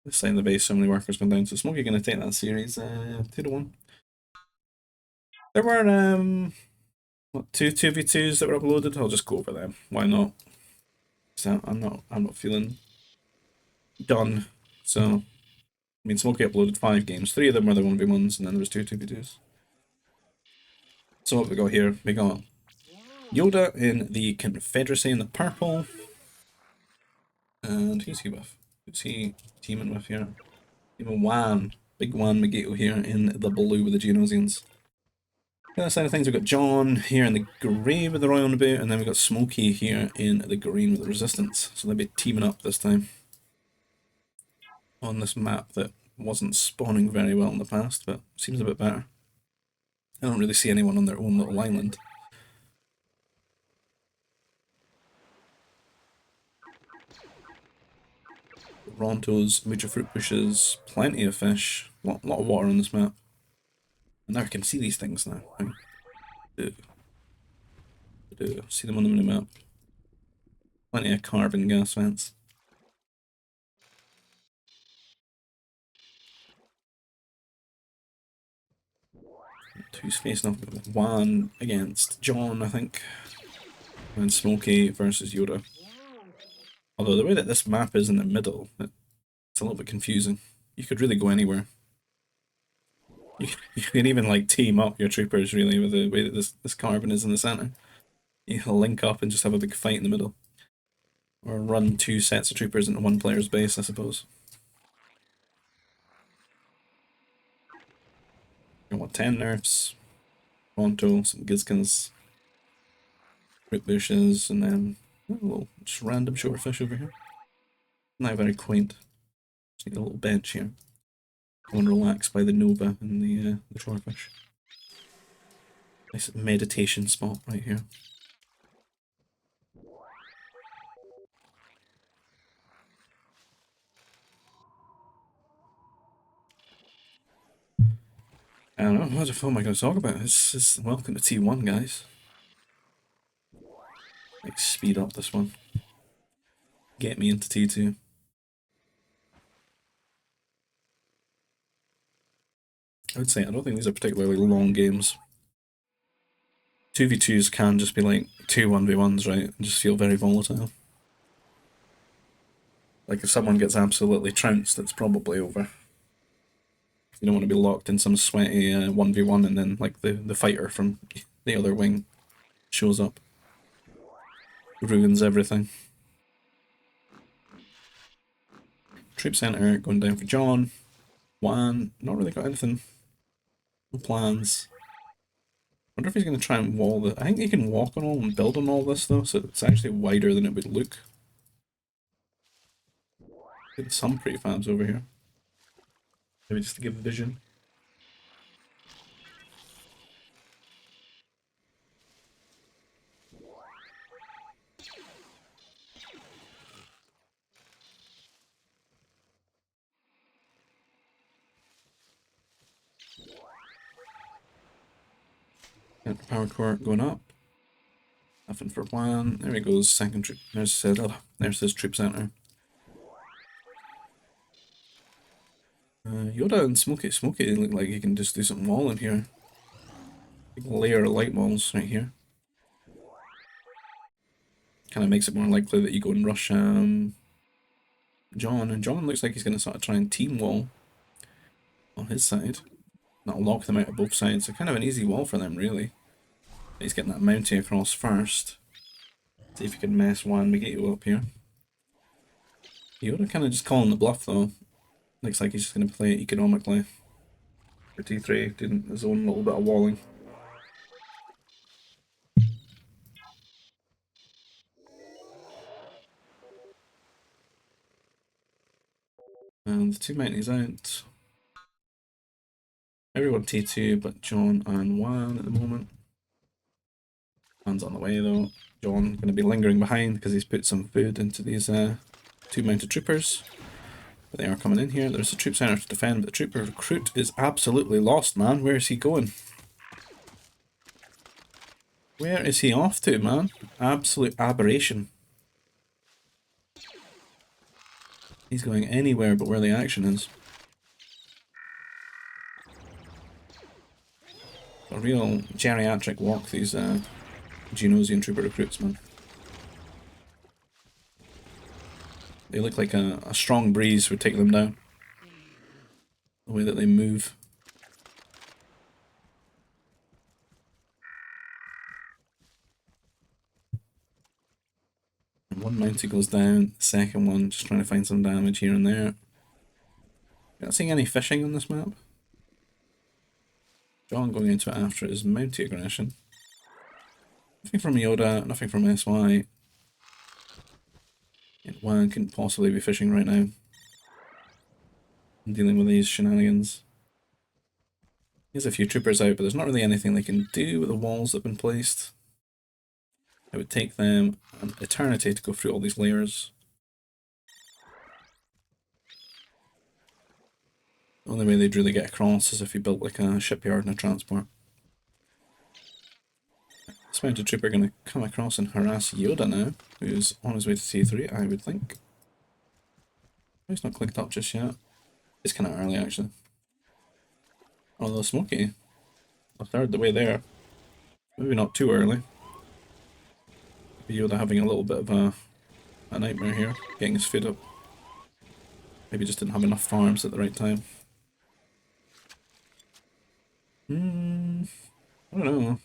this side of the base, so many workers gone down. So Smoky going to take that series 2-1. There were what, two 2v2s that were uploaded. I'll just go over them. Why not? So I'm not feeling done. So I mean, Smoky uploaded 5 games. 3 of them were the 1v1s, and then there was 2 2v2s. So what we got here? We got Yoda in the Confederacy in the purple. And who's he with? Who's he teaming with here? Even Juan. Big Juan Magito here in the blue with the Geonosians. The other side of things, we've got John here in the grey with the Royal Naboo, and then we've got Smoky here in the green with the Resistance. So they'll be teaming up this time. On this map that wasn't spawning very well in the past, but seems a bit better. I don't really see anyone on their own little island. Rontos, major fruit bushes, plenty of fish, lot of water on this map. And now I can see these things now. See them on the minimap. Plenty of carbon gas vents. Who's facing off with Juan against John, I think. And Smoky versus Yoda. Although the way that this map is in the middle, it's a little bit confusing. You could really go anywhere. You can even like team up your troopers really with the way that this carbon is in the center. You can link up and just have a big fight in the middle. Or run 2 sets of troopers into one player's base, I suppose. I want 10 nerfs, Ronto, some Gizkins, Rip bushes, and then a little just random shorefish over here. Not very quaint. Just need a little bench here. Go and relax by the Nova and the shorefish. Nice meditation spot right here. I don't know, what the fuck am I going to talk about? It's welcome to T1, guys. Like, speed up this one. Get me into T2. I would say, I don't think these are particularly long games. 2v2s can just be like 2 1v1s, right? And just feel very volatile. Like, if someone gets absolutely trounced, it's probably over. You don't want to be locked in some sweaty 1v1 and then, like, the fighter from the other wing shows up. Ruins everything. Troop center going down for John. Juan, not really got anything. No plans. Wonder if he's going to try and wall the... I think he can walk on all and build on all this though, so it's actually wider than it would look. Did some prefabs over here. Maybe just to give vision. Power core going up. Nothing for Juan. There he goes. Second troop. There's his troop center. Yoda and Smoky. Smoky look like he can just do something wall in here. Big layer of light walls right here. Kind of makes it more likely that you go and rush John. And John looks like he's going to sort of try and team wall on his side. That'll lock them out of both sides. So kind of an easy wall for them, really. He's getting that mountie across first. See if he can mess Juan Magito up here. Yoda kind of just calling the bluff, though. Looks like he's just going to play it economically. for T3, doing his own little bit of walling. And the two Mounties out. Everyone T2 but John and Juan at the moment. Juan's on the way though. John going to be lingering behind because he's put some food into these two mounted troopers. But they are coming in here. There's a troop center to defend, but the trooper recruit is absolutely lost, man. Where is he going? Where is he off to, man? Absolute aberration. He's going anywhere but where the action is. A real geriatric walk, these Genosian trooper recruits, man. They look like a strong breeze would take them down. The way that they move. And one Mountie goes down, the second one just trying to find some damage here and there. Not seeing any fishing on this map. John going into it after his Mountie aggression. Nothing from Yoda, nothing from SY. And Juan couldn't possibly be fishing right now. I'm dealing with these shenanigans. He has a few troopers out, but there's not really anything they can do with the walls that have been placed. It would take them an eternity to go through all these layers. The only way they'd really get across is if you built like a shipyard and a transport. This mounted trooper going to come across and harass Yoda now, who's on his way to T3, I would think. He's not clicked up just yet. It's kind of early actually. Although Smoky, a third the way there. Maybe not too early. Yoda having a little bit of a nightmare here, getting his foot up. Maybe just didn't have enough farms at the right time. I don't know.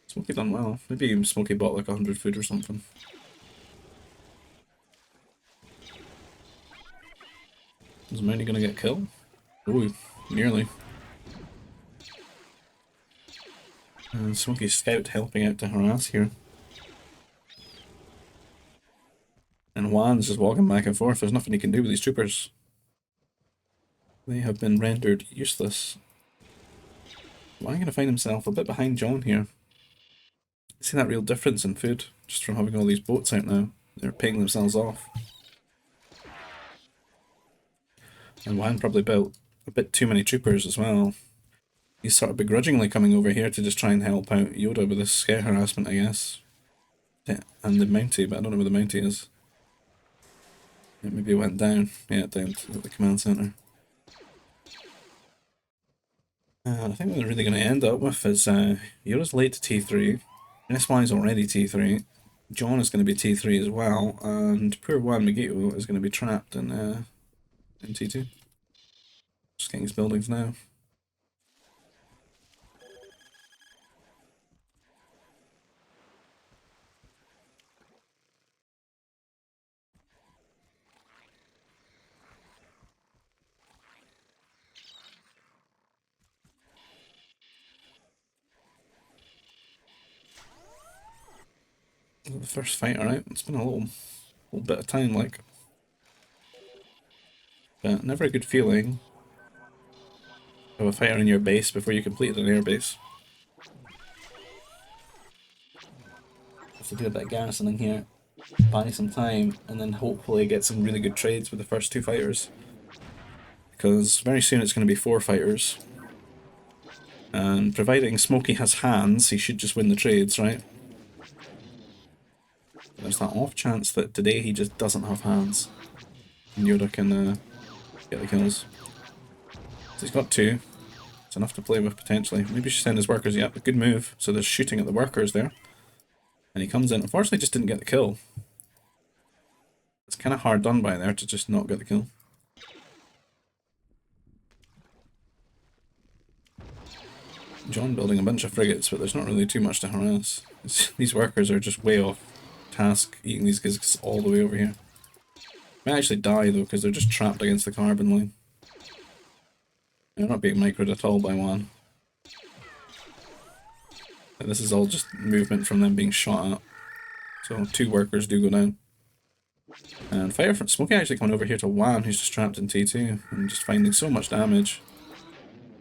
Smoky done well. Maybe Smoky bought like 100 food or something. Is Mountie gonna get killed? Ooh, nearly. And Smoky's scout helping out to harass here. And Juan's just walking back and forth. There's nothing he can do with these troopers. They have been rendered useless. Juan gonna find himself a bit behind John here. See that real difference in food just from having all these boats out now. They're paying themselves off. And Juan probably built a bit too many troopers as well. He's sort of begrudgingly coming over here to just try and help out Yoda with this scare harassment, I guess. And the Mountie, but I don't know where the Mountie is. It maybe went down. Yeah, down to the command center. And I think what they're really going to end up with is Yoda's late to T3. SY is already T3. John is going to be T3 as well. And poor Juan Megito is going to be trapped in T2. Just getting his buildings now. The first fight, alright. It's been a little bit of time, like. But never a good feeling to have a fighter in your base before you complete an air base. Have to do a bit of garrisoning here, buy some time, and then hopefully get some really good trades with the first two fighters. Because very soon it's going to be 4 fighters. And providing Smoky has hands, he should just win the trades, right? There's that off chance that today he just doesn't have hands. And Yoda can get the kills. So he's got 2. It's enough to play with potentially. Maybe he should send his workers. Yep, a good move. So there's shooting at the workers there. And he comes in. Unfortunately, just didn't get the kill. It's kind of hard done by there to just not get the kill. John building a bunch of frigates, but there's not really too much to harass. These workers are just way off task, eating these guys all the way over here. Might actually die though, because they're just trapped against the carbon line. They're not being microed at all by one. This is all just movement from them being shot at. So 2 workers do go down. And fire from Smoky actually coming over here to Wan, who's just trapped in T2 and just finding so much damage.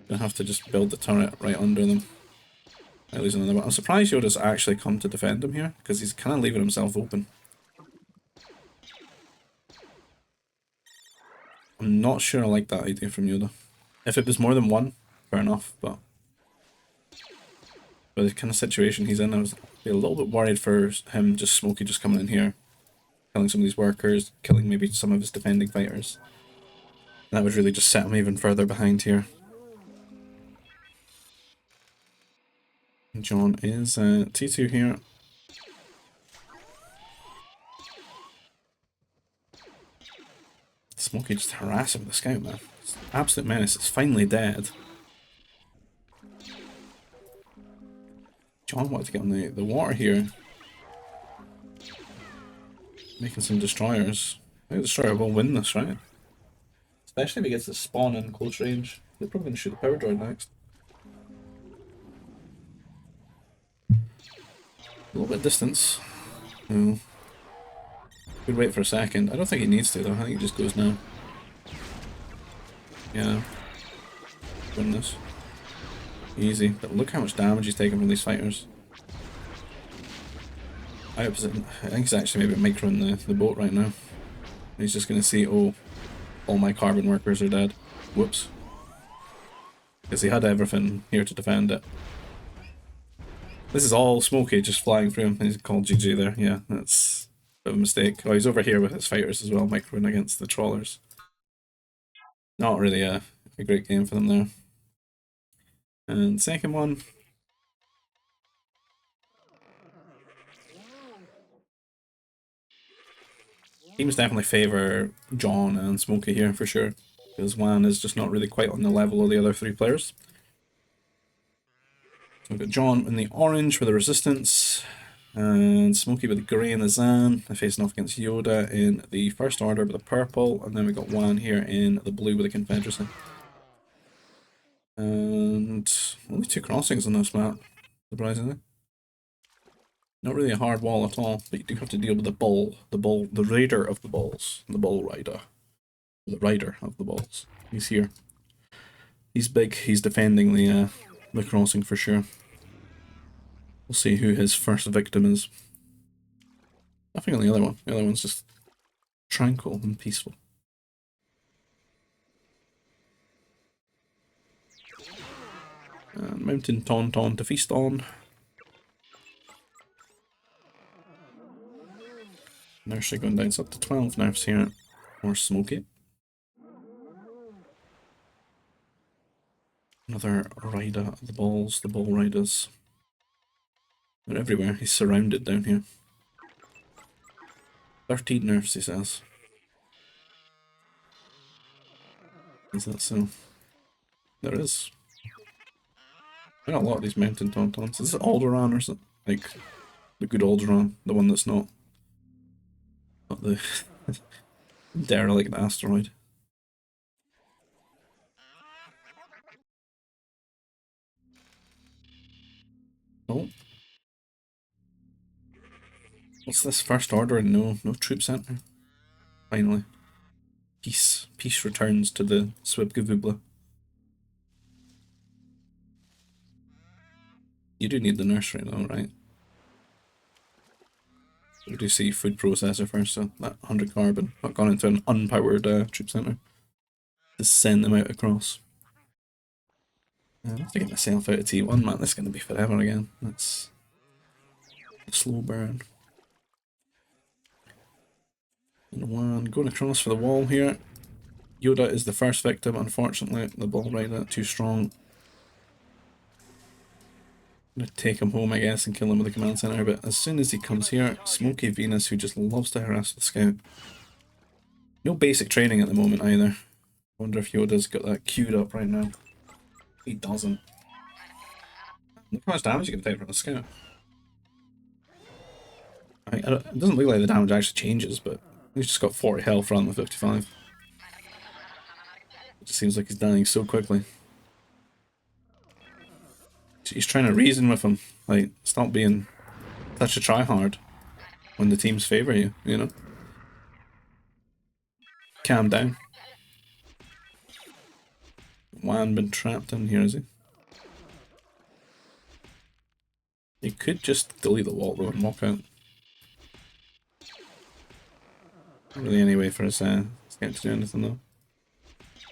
Gonna have to just build the turret right under them. At least another one. I'm surprised Yoda's actually come to defend him here, because he's kind of leaving himself open. I'm not sure I like that idea from Yoda. If it was more than one, fair enough, but the kind of situation he's in, I was a little bit worried for him, just Smoky just coming in here, killing some of these workers, killing maybe some of his defending fighters. That would really just set him even further behind here. John is T2 here. Smoky just harassing the scout, man. It's absolute menace. It's finally dead. John wanted to get on the water here. Making some destroyers. I think the destroyer will win this, right? Especially if he gets the spawn in close range. They're probably going to shoot the power droid next. A little bit of distance. No. Could wait for a second. I don't think he needs to though. I think he just goes now. Yeah. Win this. Easy. But look how much damage he's taking from these fighters. I think he's actually maybe microing the boat right now. He's just going to see, oh, all my carbon workers are dead. Whoops. Because he had everything here to defend it. This is all Smoky just flying through him. He's called GG there. Yeah, that's a bit of a mistake. Oh, he's over here with his fighters as well, microing against the trawlers. Not really a great game for them there. And second one. Teams definitely favour John and Smoky here for sure. Because Wan is just not really quite on the level of the other 3 players. So we've got John in the orange with the resistance, and Smoky with the grey and the Zan. They're facing off against Yoda in the First Order with the purple, and then we've got Wan here in the blue with the Confederacy. And only 2 crossings on this map, surprisingly. Not really a hard wall at all, but you do have to deal with the raider of the balls, the ball rider. The rider of the balls. He's here. He's big, he's defending the crossing for sure. We'll see who his first victim is. Nothing on the other one. The other one's just tranquil and peaceful. And Mountain Tauntaun to feast on. Nursery going down, it's up to 12 nerfs here. Or Smoky. Another rider of the balls, the ball riders. They're everywhere, he's surrounded down here. 13 nerfs, he says. Is that so? There is. There are a lot of these Mountain Tauntauns. Is it Alderaan or something? Like, the good Alderaan, the one that's not the derelict asteroid. Oh. What's this First Order? No troop center. Finally. Peace. Peace returns to the SWGB. You do need the nursery though, right? We do see food processor first, so that 100 carbon not gone into an unpowered troop center to send them out across. I have to get myself out of T1, man. This is going to be forever again. That's a slow burn. And one going across for the wall here. Yoda is the first victim, unfortunately. The ball rider too strong. I'm going to take him home, I guess, and kill him with the command center. But as soon as he comes here, SmokyVenus, who just loves to harass the scout. No basic training at the moment either. I wonder if Yoda's got that queued up right now. He doesn't. Look how much damage you can take from the scout. It doesn't look like the damage actually changes, but he's just got 40 health rather than 55. It just seems like he's dying so quickly. He's trying to reason with him. Like, stop being such a tryhard when the teams favour you, you know? Calm down. Wan been trapped in here, is he? He could just delete the wall though and walk out. Not really any way for us to get to do anything though.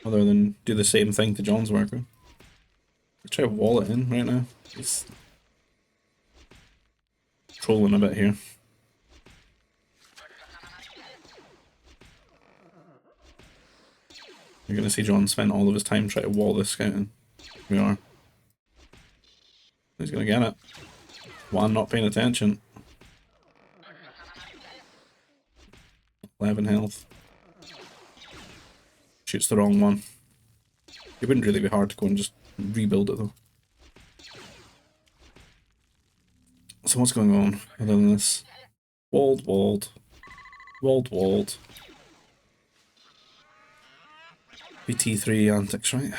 Other than do the same thing to John's worker. Try to wall it in right now. He's trolling a bit here. You're gonna see John spend all of his time trying to wall this scout in. We are. He's gonna get it. One not paying attention. 11 health. Shoots the wrong one. It wouldn't really be hard to go and just rebuild it though. So what's going on other than this? Walled, walled. Walled, walled. BT3 antics, right?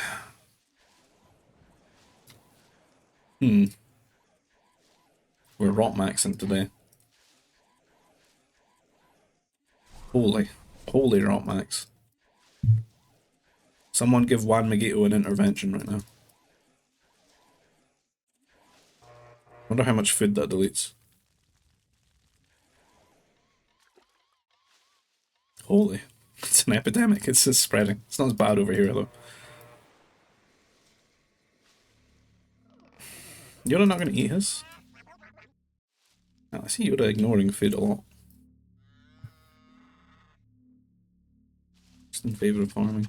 We're rot maxing today. Holy rot max. Someone give Juan Megito an intervention right now. Wonder how much food that deletes. Holy. It's an epidemic. It's just spreading. It's not as bad over here though. Yoda not gonna eat his? Oh, I see Yoda ignoring food a lot. Just in favour of farming.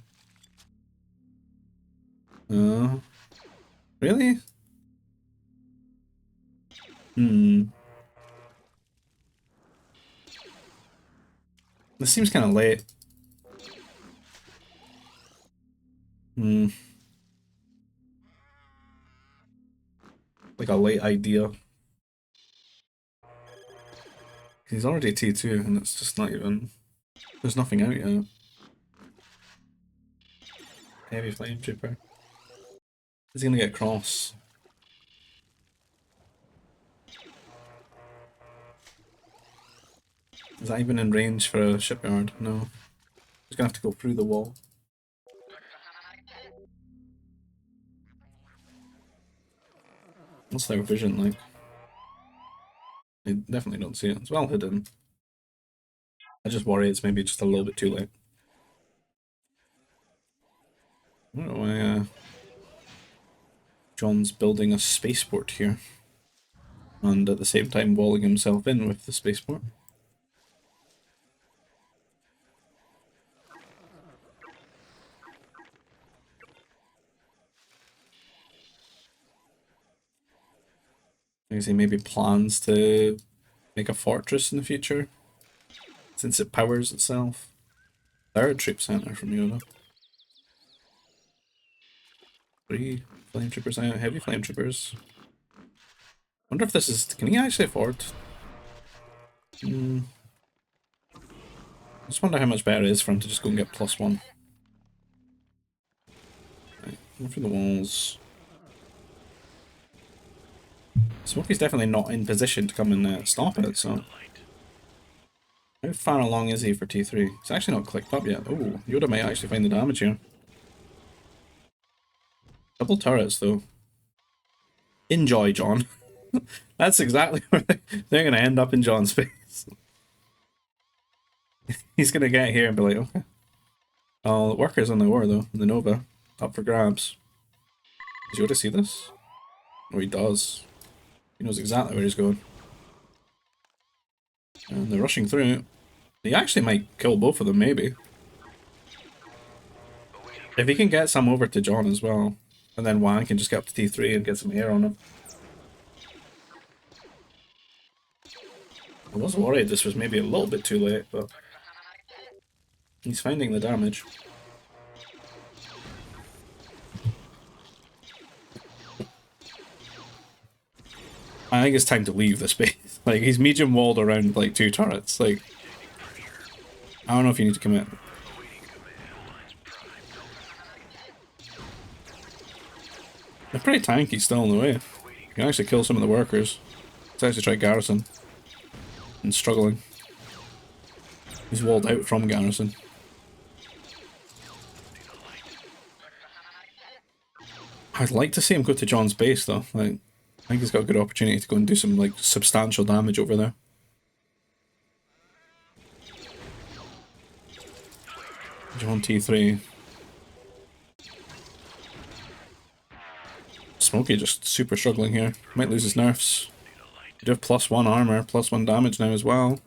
Really? This seems kind of late. Like a late idea. He's already T2 and it's just not even... There's nothing out yet. Heavy Flame Trooper. Is he gonna get cross? Is that even in range for a shipyard? No. He's gonna have to go through the wall. What's their vision like? They definitely don't see it. It's well hidden. I just worry it's maybe just a little bit too late. I don't know why John's building a spaceport here. And at the same time walling himself in with the spaceport. I guess he maybe plans to make a fortress in the future, since it powers itself. Third troop center from Yoda. 3 flame troopers out, heavy flame troopers. Wonder if this is... Can he actually afford? I just wonder how much better it is for him to just go and get +1. Right, go through the walls. Smoky's definitely not in position to come and stop it, so... How far along is he for T3? It's actually not clicked up yet. Oh, Yoda might actually find the damage here. Double turrets, though. Enjoy, John. That's exactly where they're going to end up in John's face. He's going to get here and be like, okay. Oh, the workers on the war, though. The Nova. Up for grabs. Does Yoda see this? Oh, he does. He knows exactly where he's going. And they're rushing through. He actually might kill both of them, maybe. If he can get some over to John as well. And then Wan can just get up to T3 and get some air on him. I was worried this was maybe a little bit too late, but... He's finding the damage. I think it's time to leave the space. Like, he's medium walled around, like, 2 turrets. Like, I don't know if you need to commit. They're pretty tanky still in the way. You can actually kill some of the workers. Let's actually try Garrison. And struggling. He's walled out from Garrison. I'd like to see him go to John's base though. Like, I think he's got a good opportunity to go and do some like substantial damage over there. John T3. Smoky just super struggling here. Might lose his nerfs. You do have +1 armor, +1 damage now as well.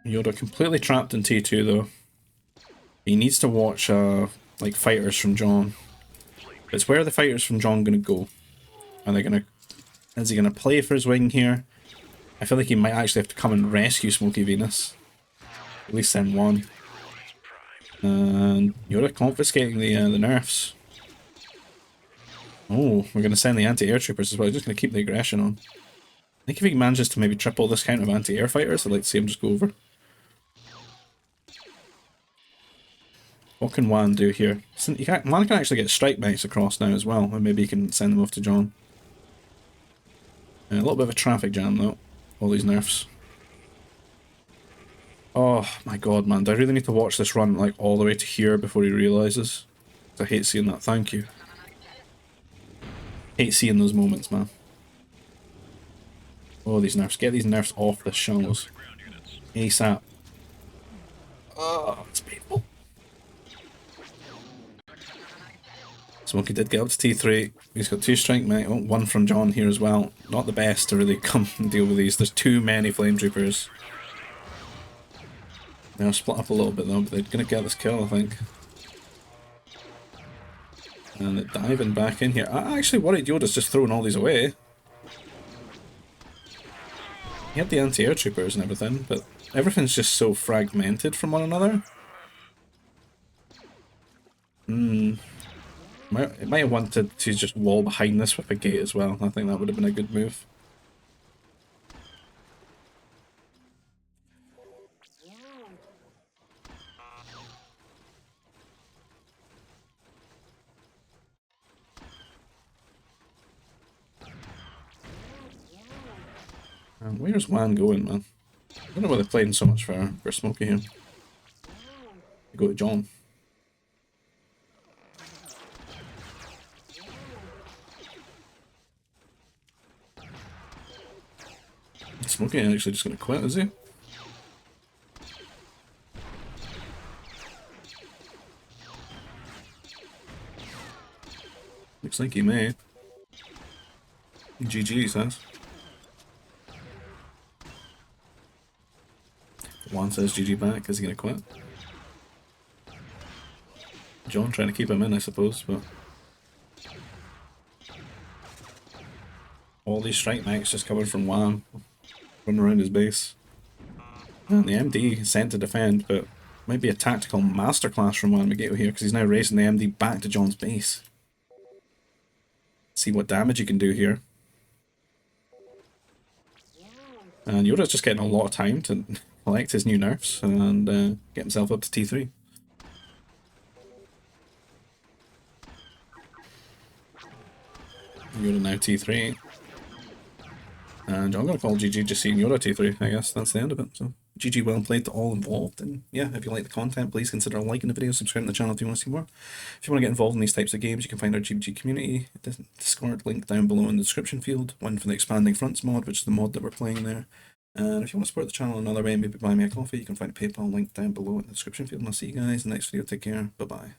Yoda completely trapped in T2 though. He needs to watch like fighters from John. It's where are the fighters from John gonna go? Are they gonna... Is he gonna play for his wing here? I feel like he might actually have to come and rescue SmokyVenus. At least send one. And Yoda confiscating the nerfs. Oh, we're gonna send the anti-air troopers as well. He's just gonna keep the aggression on. I think if he manages to maybe triple this count of anti-air fighters, I'd like to see him just go over. What can Juan do here? Juan can actually get strike knights across now as well, and maybe he can send them off to John. A little bit of a traffic jam though, all these nerfs. Oh my god, man, do I really need to watch this run like all the way to here before he realises? I hate seeing that, thank you. Hate seeing those moments, man. Oh, these nerfs. Get these nerfs off the shells. ASAP. Oh, it's painful. Smoky did get up to T3. He's got 2 strike mate. Oh, 1 from John here as well. Not the best to really come and deal with these. There's too many flame troopers. They'll split up a little bit though, but they're gonna get this kill, I think. And they're diving back in here. I actually worried Yoda's just throwing all these away. He had the anti-air troopers and everything, but everything's just so fragmented from one another. It might have wanted to just wall behind this with a gate as well. I think that would have been a good move. And where's Juan going, man? I don't know why they're playing so much for Smoky here. They go to John. Smoky actually just gonna quit, is he? Looks like he may. GG, he says. Juan says GG back. Is he gonna quit? John trying to keep him in, I suppose, but... All these strike knights just coming from Juan. Running around his base. And the MD sent to defend, but might be a tactical masterclass from Juan Magato here, because he's now racing the MD back to John's base. See what damage he can do here. And Yoda's just getting a lot of time to collect his new nerfs and get himself up to T3. Yoda now T3. And I'm going to call GG just seeing Yoda T3, I guess. That's the end of it. So GG, well played to all involved. And yeah, if you like the content, please consider liking the video, subscribing to the channel if you want to see more. If you want to get involved in these types of games, you can find our GBG community, the Discord link down below in the description field. One for the Expanding Fronts mod, which is the mod that we're playing there. And if you want to support the channel another way, maybe buy me a coffee, you can find a PayPal link down below in the description field. And I'll see you guys in the next video. Take care. Bye-bye.